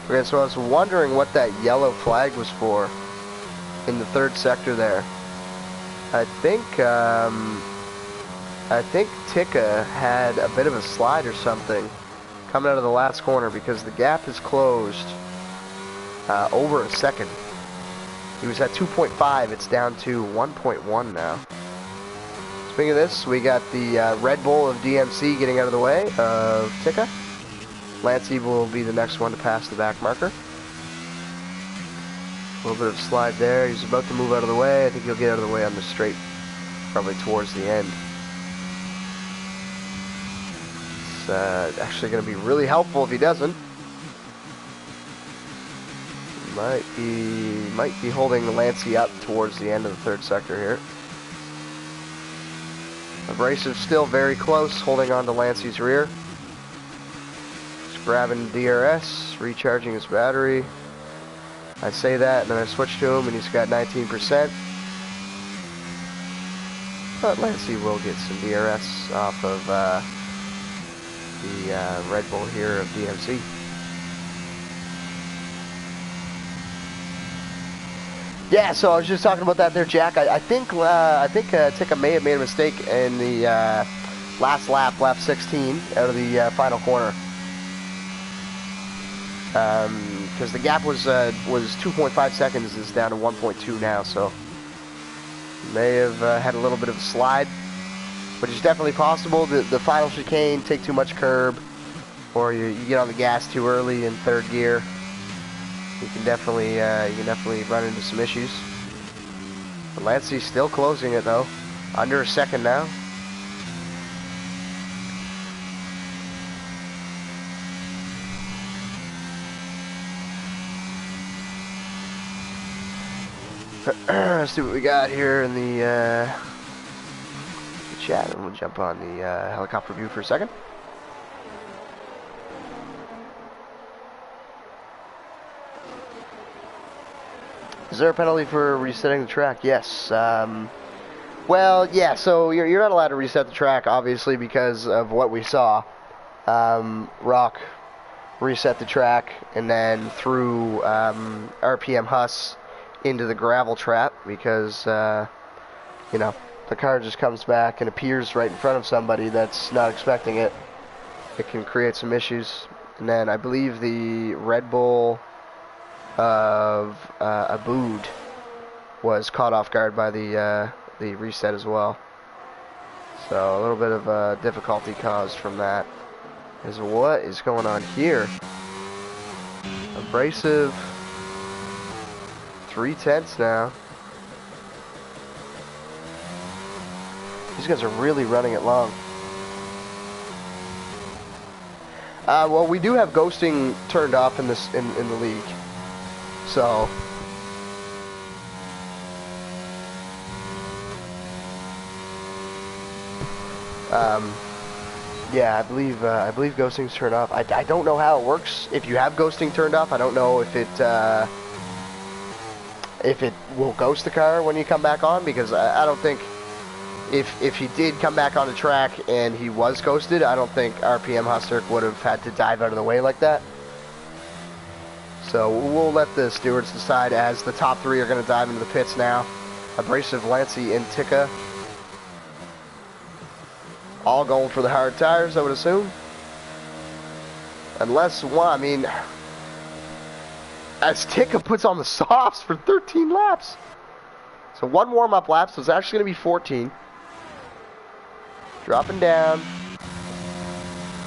Okay, so I was wondering what that yellow flag was for in the third sector there. I think Tika had a bit of a slide or something coming out of the last corner, because the gap is closed over a second. He was at 2.5, it's down to 1.1 now. Speaking of this, we got the Red Bull of DMC getting out of the way of Tika. Lancey will be the next one to pass the back marker. A little bit of slide there. He's about to move out of the way. I think he'll get out of the way on the straight, probably towards the end. It's actually going to be really helpful if he doesn't. Might be holding Lancey up towards the end of the third sector here. Abrasive still very close, holding on to Lancey's rear. Grabbing DRS, recharging his battery. I say that, and then I switch to him, and he's got 19%. But Lancey will get some DRS off of the Red Bull here of DMC. Yeah, so I was just talking about that there, Jack. I think Tika may have made a mistake in the last lap, lap 16, out of the final corner. Because the gap was 2.5 seconds, is down to 1.2 now, so may have had a little bit of a slide, which is definitely possible. The final chicane, take too much curb, or you get on the gas too early in third gear. You can definitely run into some issues. But Lancey's still closing it though, under a second now. Let's see what we got here in the chat, and we'll jump on the helicopter view for a second. Is there a penalty for resetting the track? Yes. Well, yeah, so you're not allowed to reset the track, obviously, because of what we saw. Rock reset the track, and then through RPM Huss into the gravel trap because, you know, the car just comes back and appears right in front of somebody that's not expecting it. It can create some issues. And then I believe the Red Bull of Abood was caught off guard by the reset as well. So a little bit of difficulty caused from that. Is what is going on here? Abrasive 3/10 now. These guys are really running it long. Well, we do have ghosting turned off in this in the league, so yeah, I believe ghosting's turned off. I don't know how it works. If you have ghosting turned off, I don't know if it will ghost the car when you come back on, because I don't think if he did come back on the track and he was ghosted, I don't think RPM Hustler would have had to dive out of the way like that. So we'll let the stewards decide, as the top three are going to dive into the pits now. Abrasive, Lancey, and Tika. All going for the hard tires, I would assume. Unless one, I mean, as Tika puts on the softs for 13 laps. So one warm-up lap, so it's actually going to be 14. Dropping down.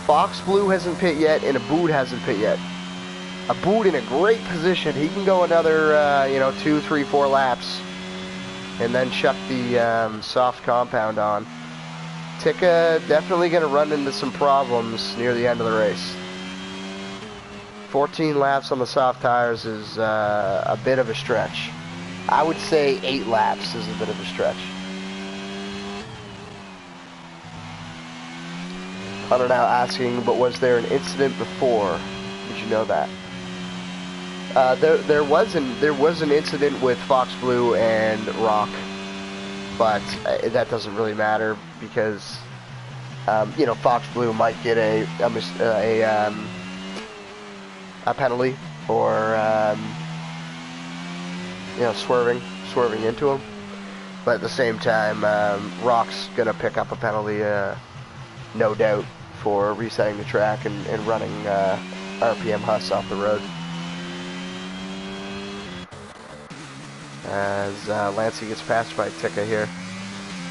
Fox Blue hasn't pit yet, and Abood hasn't pit yet. Abood in a great position. He can go another, 2, 3, 4 laps, and then chuck the soft compound on. Tika definitely going to run into some problems near the end of the race. 14 laps on the soft tires is a bit of a stretch. I would say 8 laps is a bit of a stretch. Hunter now asking, but was there an incident before? Did you know that? There was an incident with Fox Blue and Rock, but that doesn't really matter because Fox Blue might get a penalty for swerving into him, but at the same time, Rock's gonna pick up a penalty, no doubt, for resetting the track and running RPM Huss off the road. As Lancey gets passed by Tika here.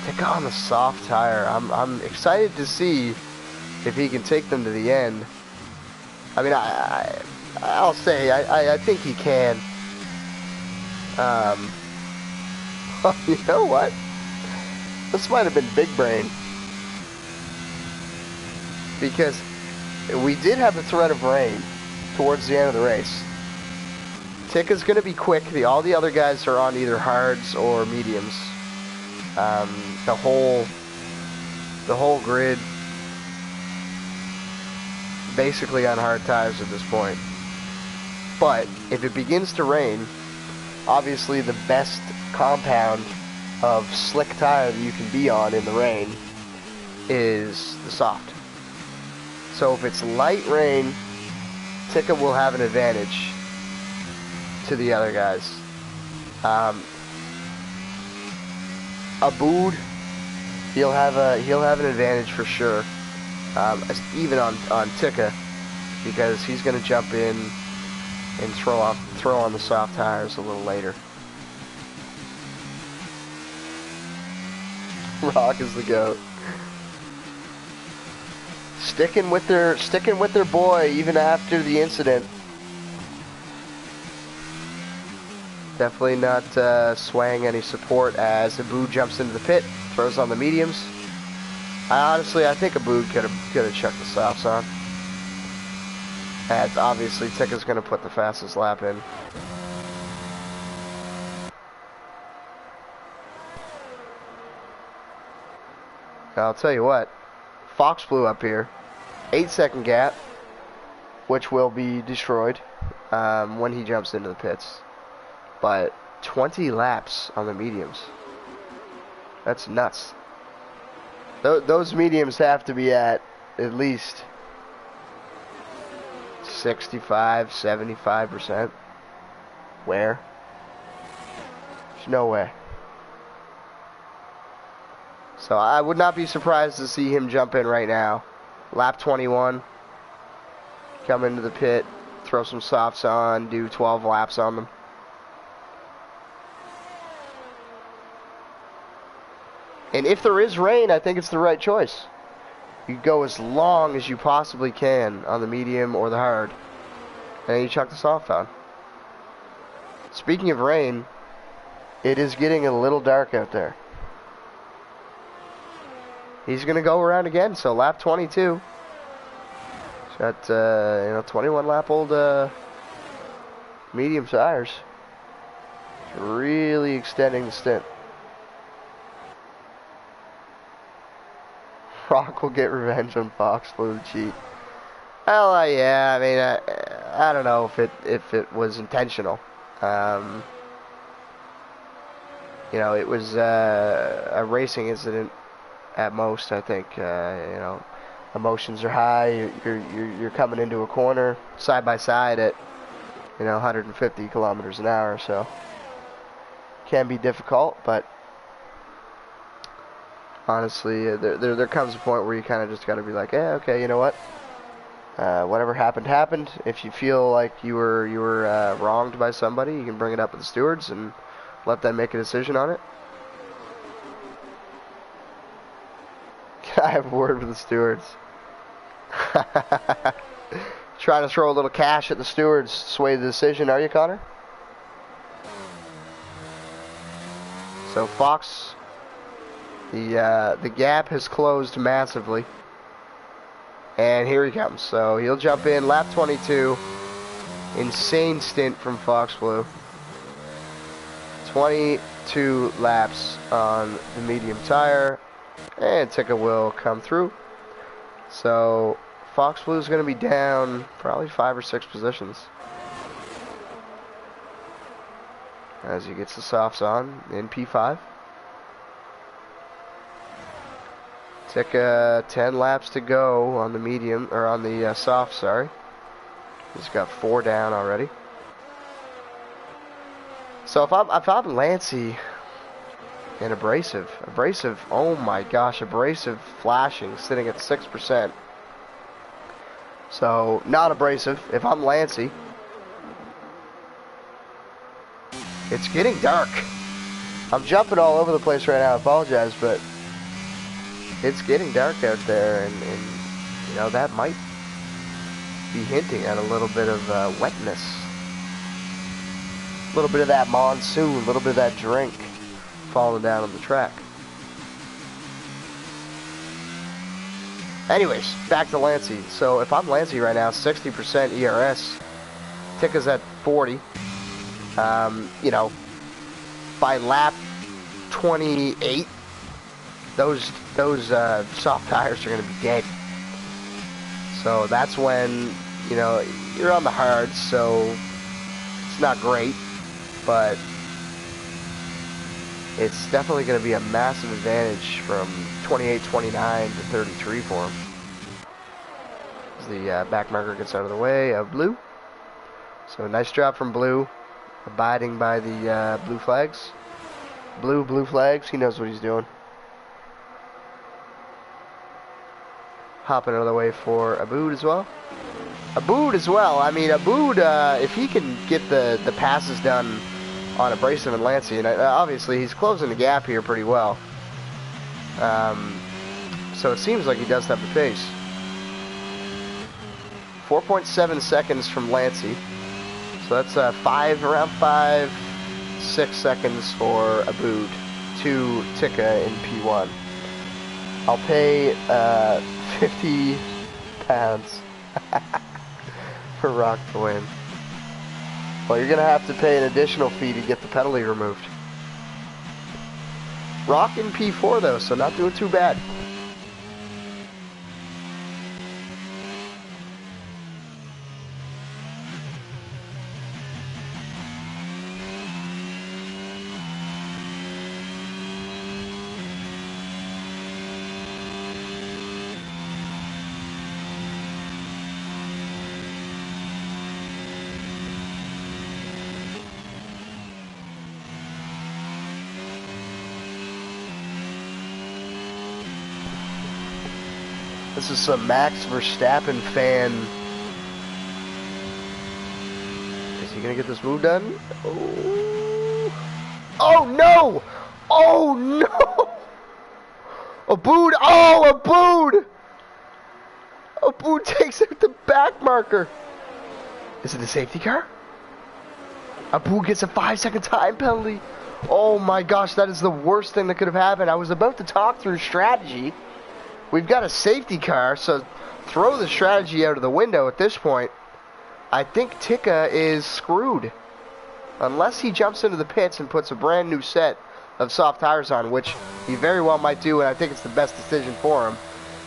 Tika on the soft tire. I'm excited to see if he can take them to the end. I mean, I'll say I think he can. You know what? This might have been big brain, because we did have a threat of rain towards the end of the race. Tika's going to be quick. All the other guys are on either hards or mediums. The whole grid basically on hard tires at this point. But if it begins to rain, obviously the best compound of slick tire that you can be on in the rain is the soft. So if it's light rain, Tika will have an advantage to the other guys. Abood, he'll have an advantage for sure, even on Tika, because he's going to jump in and throw on the soft tires a little later. Rock is the GOAT. Sticking with their boy even after the incident. Definitely not swaying any support as Abood jumps into the pit, throws on the mediums. I think Abood could have chucked the softs on. As obviously Tika's going to put the fastest lap in. I'll tell you what, Fox Blue up here, 8-second gap, which will be destroyed when he jumps into the pits. But 20 laps on the mediums. That's nuts. Those mediums have to be at least 65, 75%. Where? There's no way. So I would not be surprised to see him jump in right now. Lap 21. Come into the pit, throw some softs on, do 12 laps on them. And if there is rain, I think it's the right choice. You go as long as you possibly can on the medium or the hard. And then you chuck the soft on. Speaking of rain, it is getting a little dark out there. He's going to go around again, so lap 22. Got, 21 lap old medium tires. Really extending the stint. Rock will get revenge on Fox for the cheat. Well, yeah, I mean, I don't know if it was intentional. It was a racing incident at most. I think emotions are high. You're coming into a corner side by side at 150 kilometers an hour, so can be difficult. But honestly, there comes a point where you kind of just got to be like, yeah, okay, you know what? Whatever happened. If you feel like you were wronged by somebody, you can bring it up with the stewards and let them make a decision on it. Can I have a word with the stewards? Trying to throw a little cash at the stewards, sway the decision, are you, Connor? So Fox, the gap has closed massively. And here he comes. So he'll jump in, lap 22. Insane stint from Fox Blue. 22 laps on the medium tire. And Tika will come through. So Fox Blue is going to be down probably 5 or 6 positions. As he gets the softs on in P5. Tika 10 laps to go on the medium, or on the soft, sorry. He's got 4 down already. So if I'm Lancey and abrasive, oh my gosh, abrasive flashing, sitting at 6%. So not abrasive. If I'm Lancey, it's getting dark. I'm jumping all over the place right now. I apologize, but it's getting dark out there, and that might be hinting at a little bit of wetness. A little bit of that monsoon, a little bit of that drink falling down on the track. Anyways, back to Lancey. So if I'm Lancey right now, 60% ERS. Tika's at 40. By lap 28, those soft tires are going to be dead. So that's when, you're on the hards, so it's not great, but it's definitely going to be a massive advantage from 28, 29 to 33 for him. As the back marker gets out of the way of Blue. So nice job from Blue, abiding by the blue flags. Blue flags, he knows what he's doing. Hopping out of the way for Aboud as well. I mean, Aboud, if he can get the passes done on Abrasive and Lancey, and obviously he's closing the gap here pretty well. So it seems like he does have the pace. 4.7 seconds from Lancey. So that's around 5-6 seconds for Aboud to Tika in P1. I'll pay 50 pounds for Rock to win. Well, you're going to have to pay an additional fee to get the penalty removed. Rock in P4 though, so not doing too bad. This is some Max Verstappen fan. Is he gonna get this move done? Oh, oh no! Oh no! Abood! Oh, Abood! Abood takes out the back marker. Is it the safety car? Abood gets a 5-second time penalty. Oh my gosh, that is the worst thing that could have happened. I was about to talk through strategy. We've got a safety car, so throw the strategy out of the window at this point. I think Tika is screwed. Unless he jumps into the pits and puts a brand new set of soft tires on, which he very well might do, and I think it's the best decision for him.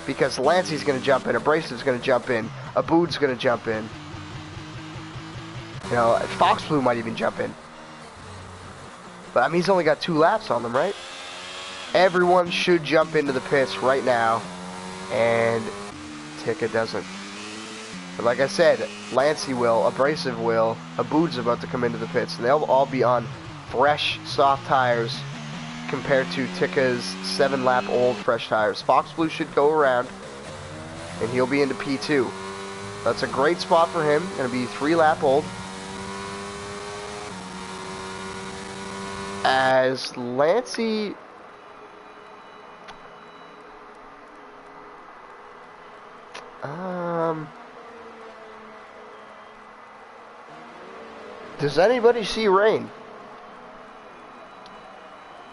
Because Lancey's going to jump in, Abrasive's going to jump in, Abood's going to jump in. You know, Fox Blue might even jump in. But I mean, he's only got 2 laps on them, right? Everyone should jump into the pits right now. And Tika doesn't. But like I said, Lancey will, Abrasive will, Abood's about to come into the pits. And they'll all be on fresh, soft tires compared to Tika's 7-lap-old fresh tires. Fox Blue should go around, and he'll be into P2. That's a great spot for him. Going to be 3-lap-old. As Lancey... Does anybody see rain?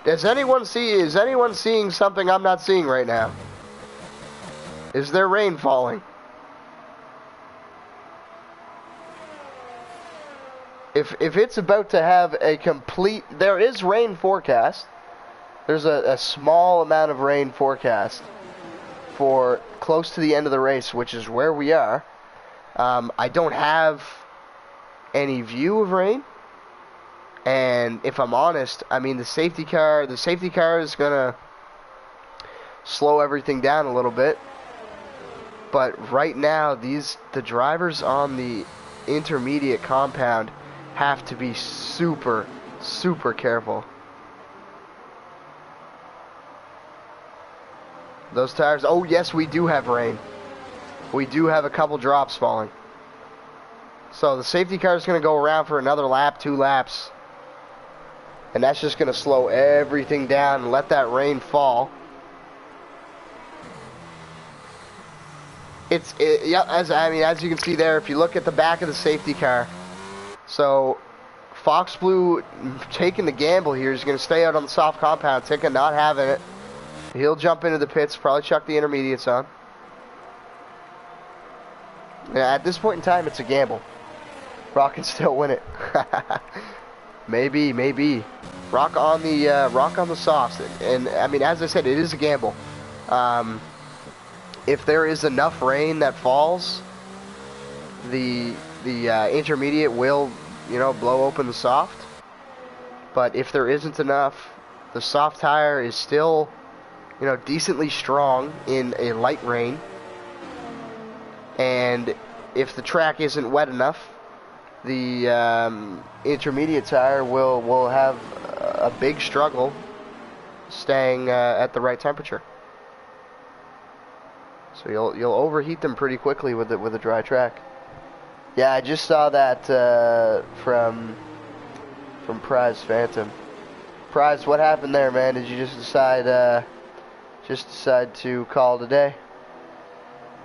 Is anyone seeing something I'm not seeing right now? Is there rain falling? If it's about to have a complete... There is rain forecast. There's a small amount of rain forecast for close to the end of the race, which is where we are. I don't have any view of rain. And if I'm honest, I mean, the safety car is gonna slow everything down a little bit. But right now, the drivers on the intermediate compound have to be super, super careful. Those tires, oh yes, we do have rain. We do have a couple drops falling. So the safety car is going to go around for another lap, 2 laps. And that's just going to slow everything down and let that rain fall. Yeah, as you can see there, if you look at the back of the safety car. So Fox Blue taking the gamble here. He's going to stay out on the soft compound. Tika not having it. He'll jump into the pits, probably chuck the intermediates on. Yeah, at this point in time, it's a gamble. Rock can still win it. Maybe. Rock on the softs, and I mean, as I said, it is a gamble. If there is enough rain that falls, the intermediate will, blow open the soft. But if there isn't enough, the soft tire is still, decently strong in a light rain. And if the track isn't wet enough, the intermediate tire will have a big struggle staying at the right temperature. So you'll overheat them pretty quickly with a dry track. Yeah, I just saw that from Prize Phantom. Prize, what happened there, man? Did you just decide to call it a day?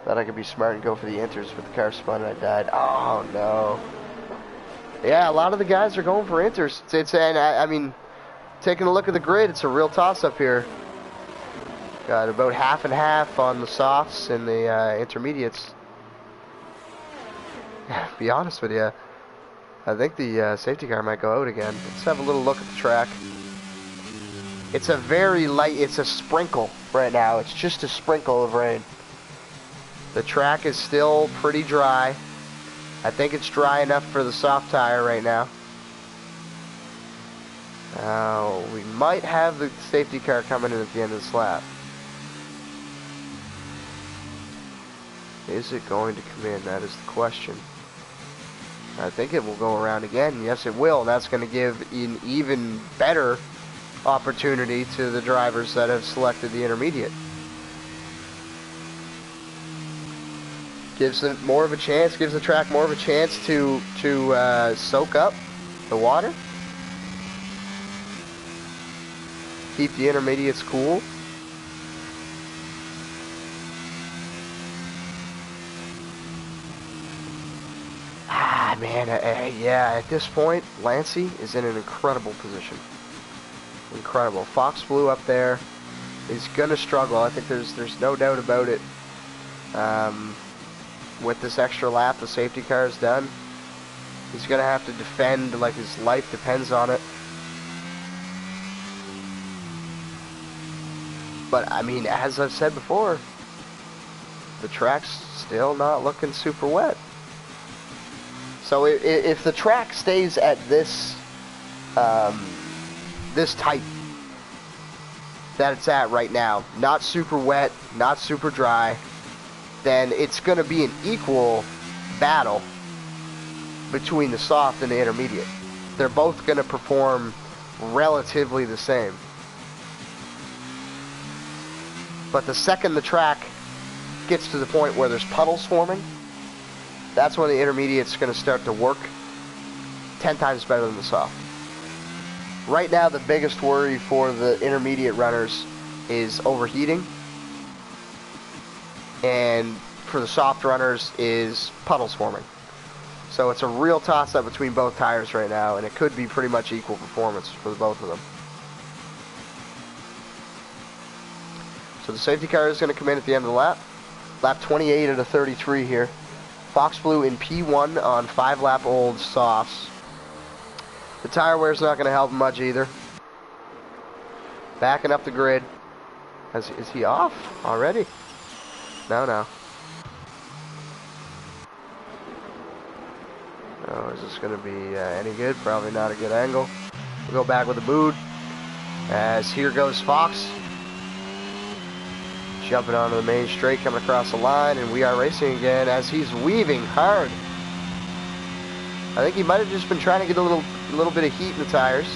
Thought I could be smart and go for the inters, but the car spun and I died. Oh no. Yeah, a lot of the guys are going for inters. I mean, taking a look at the grid, it's a real toss-up here. Got about half and half on the softs and the intermediates. Be honest with you, I think the safety car might go out again. Let's have a little look at the track. It's a very light, it's a sprinkle right now. It's just a sprinkle of rain. The track is still pretty dry. I think it's dry enough for the soft tire right now. We might have the safety car coming in at the end of this lap. Is it going to come in? That is the question. I think it will go around again. Yes, it will. And that's going to give an even better opportunity to the drivers that have selected the intermediate. Gives it more of a chance, gives the track more of a chance to soak up the water. Keep the intermediates cool. Man, yeah, at this point, Lancey is in an incredible position. Incredible. Fox Blue up there is going to struggle. I think there's no doubt about it. With this extra lap the safety car is done, he's going to have to defend like his life depends on it. But, I mean, as I've said before, the track's still not looking super wet. So if the track stays at this this type that it's at right now, not super wet, not super dry, then it's going to be an equal battle between the soft and the intermediate. They're both going to perform relatively the same. But the second the track gets to the point where there's puddles forming, that's when the intermediate's going to start to work 10 times better than the soft. Right now, the biggest worry for the intermediate runners is overheating. And for the soft runners is puddles forming. So it's a real toss-up between both tires right now, and it could be pretty much equal performance for both of them. So the safety car is going to come in at the end of the lap. Lap 28 out of 33 here. Fox Blue in P1 on 5-lap-old softs. The tire wear's not going to help much either. Backing up the grid. Is he off already? No. Oh, is this going to be any good? Probably not a good angle. We'll go back with the boot. As here goes Fox. Jumping onto the main straight, coming across the line, and we are racing again as he's weaving hard. I think he might have just been trying to get a little bit of heat in the tires.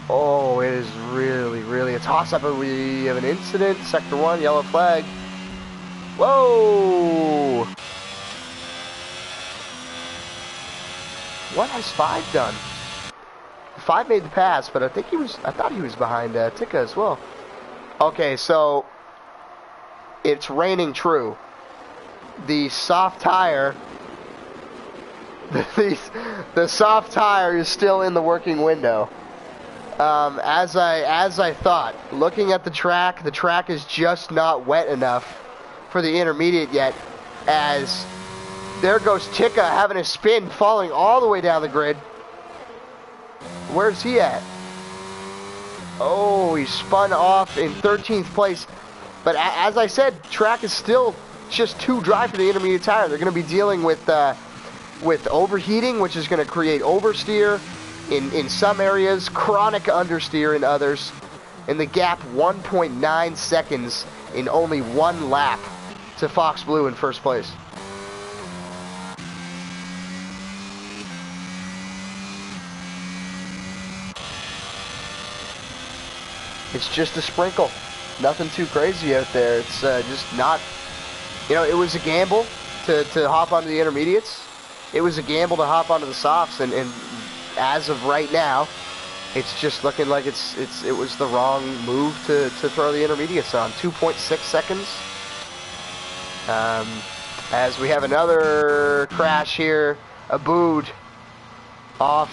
Oh, it is really a toss-up. We have an incident. Sector 1, yellow flag. Whoa! What has 5 done? 5 made the pass, but I thought he was behind Tika as well. Okay, so it's raining true. The soft tire, the soft tire is still in the working window. As I thought, looking at the track is just not wet enough for the intermediate yet. As there goes Tika having a spin, falling all the way down the grid. Where's he at? Oh, he spun off in 13th place. But as I said, track is still just too dry for the intermediate tire. They're going to be dealing with overheating, which is going to create oversteer in some areas, chronic understeer in others. And the gap 1.9 seconds in only one lap to Fox Blue in first place. It's just a sprinkle. Nothing too crazy out there. It's just not, it was a gamble to hop onto the intermediates. It was a gamble to hop onto the softs, and as of right now, it's just looking like it was the wrong move to throw the intermediates on. 2.6 seconds. As we have another crash here, Abood off,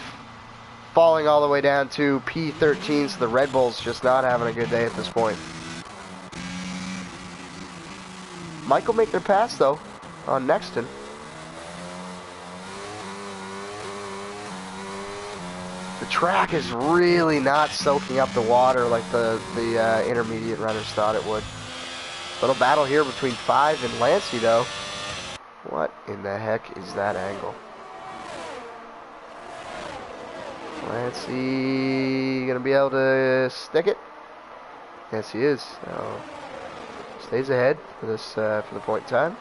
falling all the way down to P13, so the Red Bull's just not having a good day at this point. Mike will make their pass, though, on Nexton. The track is really not soaking up the water like the intermediate runners thought it would. Little battle here between 5 and Lancey, though. What in the heck is that angle? Lancey gonna be able to stick it? Yes, he is. So stays ahead for this for the point in time.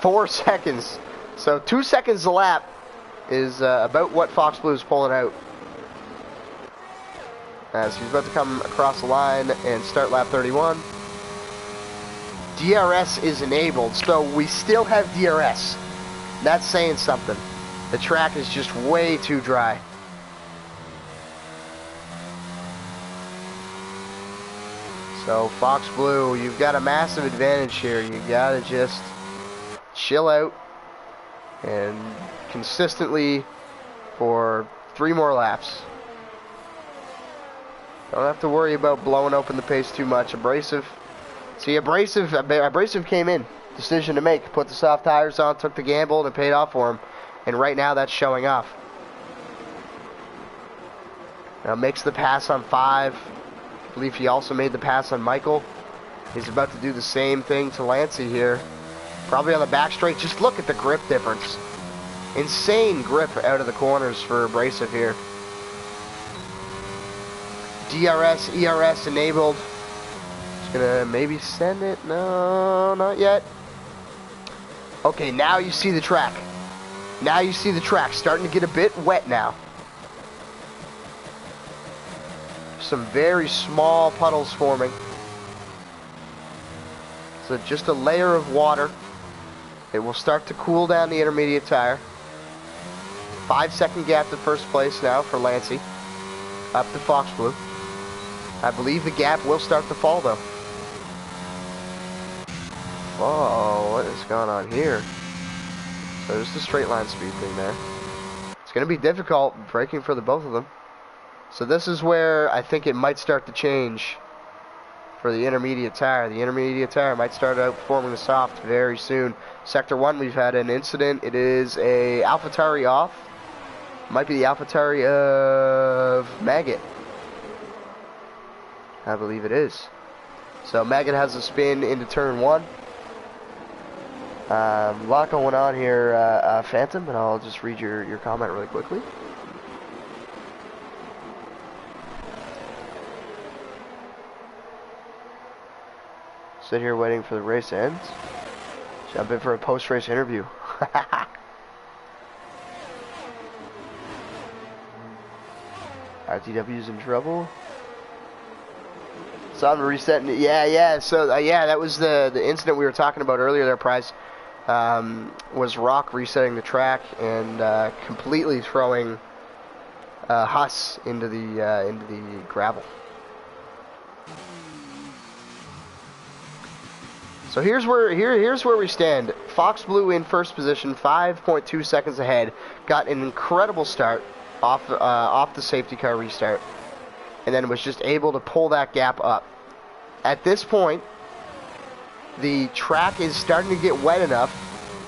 4 seconds. So 2 seconds a lap is about what Fox Blue is pulling out. as he's about to come across the line and start lap 31. DRS is enabled, so we still have DRS. That's saying something. The track is just way too dry. So Fox Blue, you've got a massive advantage here. You gotta just chill out and consistently for 3 more laps. Don't have to worry about blowing open the pace too much. Abrasive. See, Abrasive came in. Decision to make. Put the soft tires on, took the gamble, and it paid off for him. And right now, that's showing off. Now makes the pass on 5. I believe he also made the pass on Michael. He's about to do the same thing to Lancey here. Probably on the back straight. Just look at the grip difference. Insane grip out of the corners for Abrasive here. DRS, ERS enabled. Just gonna maybe send it. No, not yet. Okay, now you see the track. Now you see the track starting to get a bit wet now. Some very small puddles forming. So just a layer of water. It will start to cool down the intermediate tire. 5-second gap to first place now for Lancey. Up to Fox Blue. I believe the gap will start to fall though. Oh, what is going on here? So there's the straight line speed thing there. It's going to be difficult braking for the both of them. So this is where I think it might start to change for the intermediate tire. The intermediate tire might start outperforming the soft very soon. Sector 1, we've had an incident. It is a AlphaTauri off. Might be the AlphaTauri of Maggot. I believe it is. So Maggot has a spin into turn 1. A lot going on here, Phantom, but I'll just read your comment really quickly. Sit here waiting for the race to end. Jump in for a post-race interview. RTW's in trouble. So I'm resetting it. Yeah. So yeah, that was the incident we were talking about earlier there, Price. Was Rock resetting the track and completely throwing Huss into the gravel. So here's where we stand. Fox Blue in first position, 5.2 seconds ahead. Got an incredible start off the safety car restart, and then was just able to pull that gap up. At this point, the track is starting to get wet enough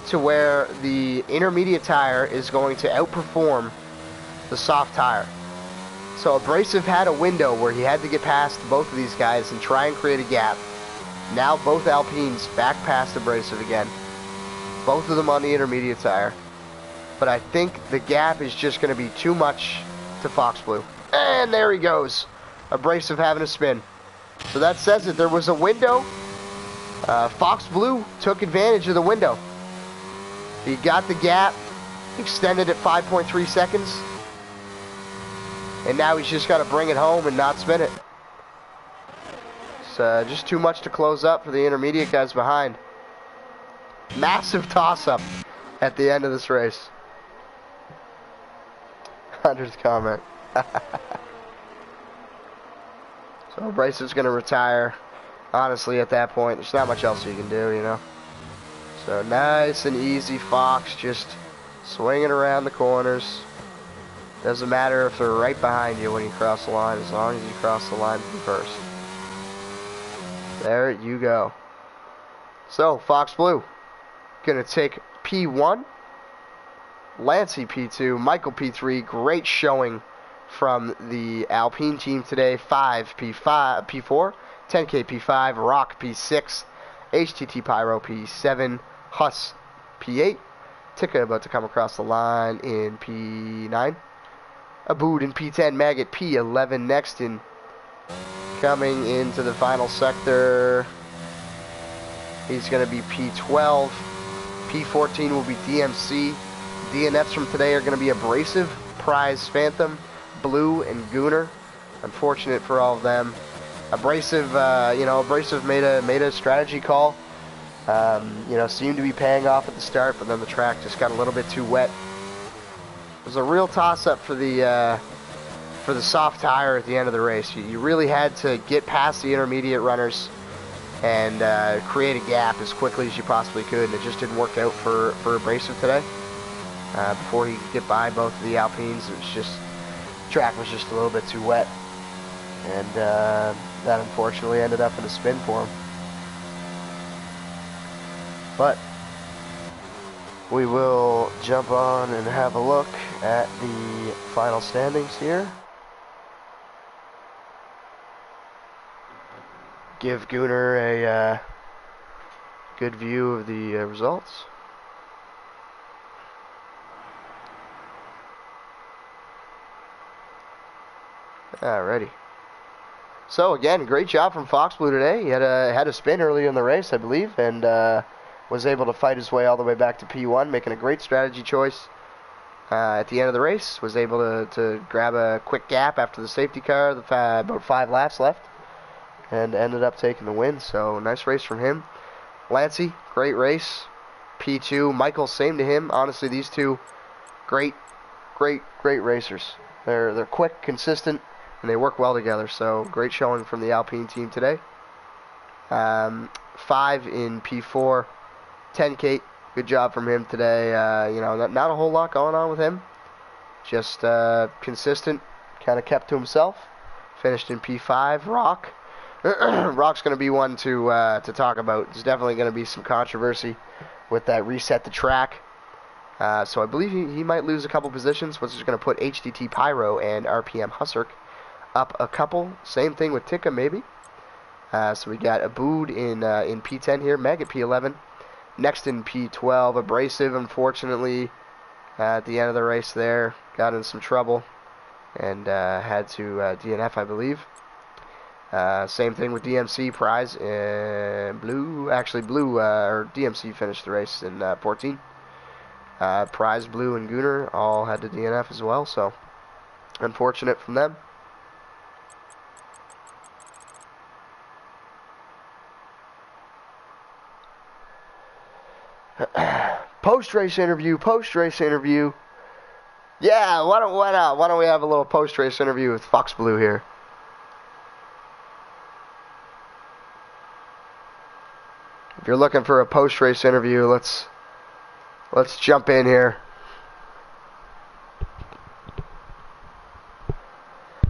to where the intermediate tire is going to outperform the soft tire. So Abrasive had a window where he had to get past both of these guys and try and create a gap. Now both Alpines back past Abrasive again. Both of them on the intermediate tire. But I think the gap is just going to be too much to Fox Blue. And there he goes. Abrasive having a spin. So that says that there was a window. Fox Blue took advantage of the window. He got the gap, extended at 5.3 seconds. And now he's just got to bring it home and not spin it. Just too much to close up for the intermediate guys behind. Massive toss-up at the end of this race. Hunter's comment. So Abrasive's going to retire. Honestly, at that point, there's not much else you can do, you know. So nice and easy, Fox, just swinging around the corners. Doesn't matter if they're right behind you when you cross the line, as long as you cross the line first. There you go. So, Fox Blue going to take P1. Lancey P2. Michael P3. Great showing from the Alpine team today. 5 P5, P4. 10K P5. Rock P6. HTT Pyro P7. Huss P8. Tika about to come across the line in P9. Abood in P10. Maggot P11 next in. Coming into the final sector, he's going to be P12. P14 will be DMC. DNFs from today are going to be Abrasive, Prize, Phantom, Blue, and Gooner. Unfortunate for all of them. Abrasive, Abrasive made a strategy call. Seemed to be paying off at the start, but then the track just got a little bit too wet. It was a real toss-up for the soft tire at the end of the race. You really had to get past the intermediate runners and create a gap as quickly as you possibly could, and it just didn't work out for Abrasive today. Before he could get by both of the Alpines, the track was just a little bit too wet, and that unfortunately ended up in a spin for him. But we will jump on and have a look at the final standings here. Give Gunnar a good view of the results. Alrighty. So again, great job from Fox Blue today. He had a spin early in the race, I believe, and was able to fight his way all the way back to P1, making a great strategy choice at the end of the race. Was able to grab a quick gap after the safety car, about 5 laps left, and ended up taking the win. So nice race from him. Lancey, great race. P2. Michael, same to him. Honestly, these two, great racers. They're quick, consistent, and they work well together. So great showing from the Alpine team today. 5 in P4. 10 Kate, good job from him today. Not a whole lot going on with him. Just consistent, kind of kept to himself. Finished in P5. Rock. Rock's going to be one to talk about. There's definitely going to be some controversy with that reset the track. So I believe he might lose a couple positions, which is going to put HDT Pyro and RPM Husserk up a couple. Same thing with Tika, maybe. So we got Abood in P10 here. Meg at P11. Next in P12, Abrasive, unfortunately, at the end of the race there, got in some trouble and had to DNF, I believe. Same thing with DMC, Prize, and Blue. Actually, Blue, or DMC finished the race in 14. Prize, Blue, and Gunnar all had to DNF as well, so unfortunate from them. Post-race interview. Yeah, why don't we have a little post-race interview with Fox Blue here? If you're looking for a post-race interview, let's jump in here.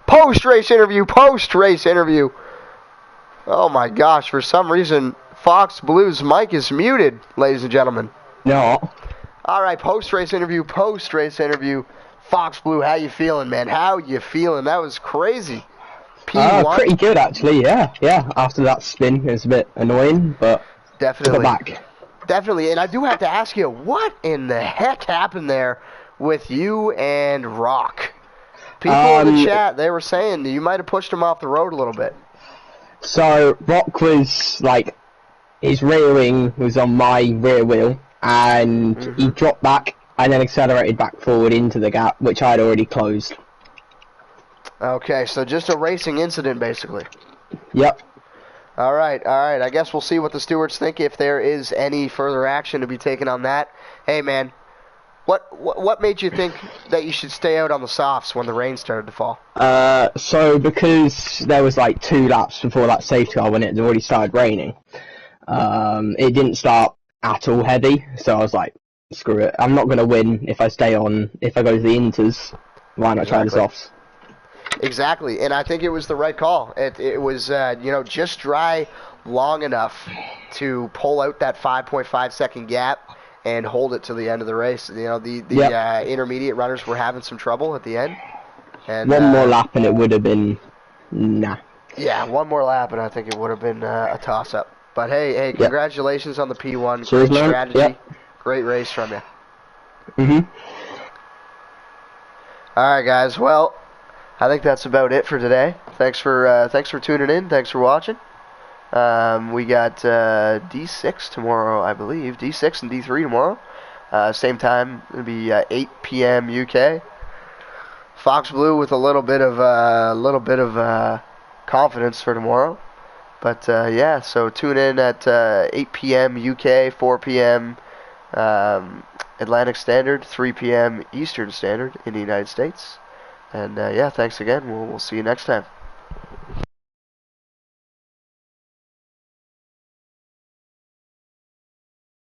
Post-race interview. Oh my gosh, for some reason Fox Blue's mic is muted, ladies and gentlemen. No. All right, post-race interview. Fox Blue, how you feeling, man? How you feeling? That was crazy. P1? Pretty good, actually, yeah. After that spin, it was a bit annoying, but definitely. Took it back. Definitely, and I do have to ask you, what in the heck happened there with you and Rock? People in the chat, they were saying you might have pushed him off the road a little bit. So, Rock was, his rear wing was on my rear wheel, and he dropped back and then accelerated back forward into the gap, which I had already closed. Okay, so just a racing incident, basically. Yep. All right. I guess we'll see what the stewards think, if there is any further action to be taken on that. Hey, man, what made you think that you should stay out on the softs when the rain started to fall? So because there was 2 laps before that safety car when it had already started raining, it didn't start at all heavy, so I was like, screw it, I'm not going to win if I stay on. If I go to the inters, why not try the softs? Exactly, and I think it was the right call. It was, just dry long enough to pull out that 5.5 second gap and hold it to the end of the race. The intermediate runners were having some trouble at the end. And one more lap and it would have been, nah. Yeah, one more lap and I think it would have been a toss-up. But hey, congratulations on the P1. Cheers, great man. strategy. Great race from you. All right, guys. Well, I think that's about it for today. Thanks for tuning in. Thanks for watching. We got D6 tomorrow, I believe. D6 and D3 tomorrow. Same time. It'll be 8 p.m. UK. Fox Blue with a little bit of confidence for tomorrow. But yeah, so tune in at 8 p.m. UK, 4 p.m. Atlantic Standard, 3 p.m. Eastern Standard in the United States. And yeah, thanks again. We'll see you next time.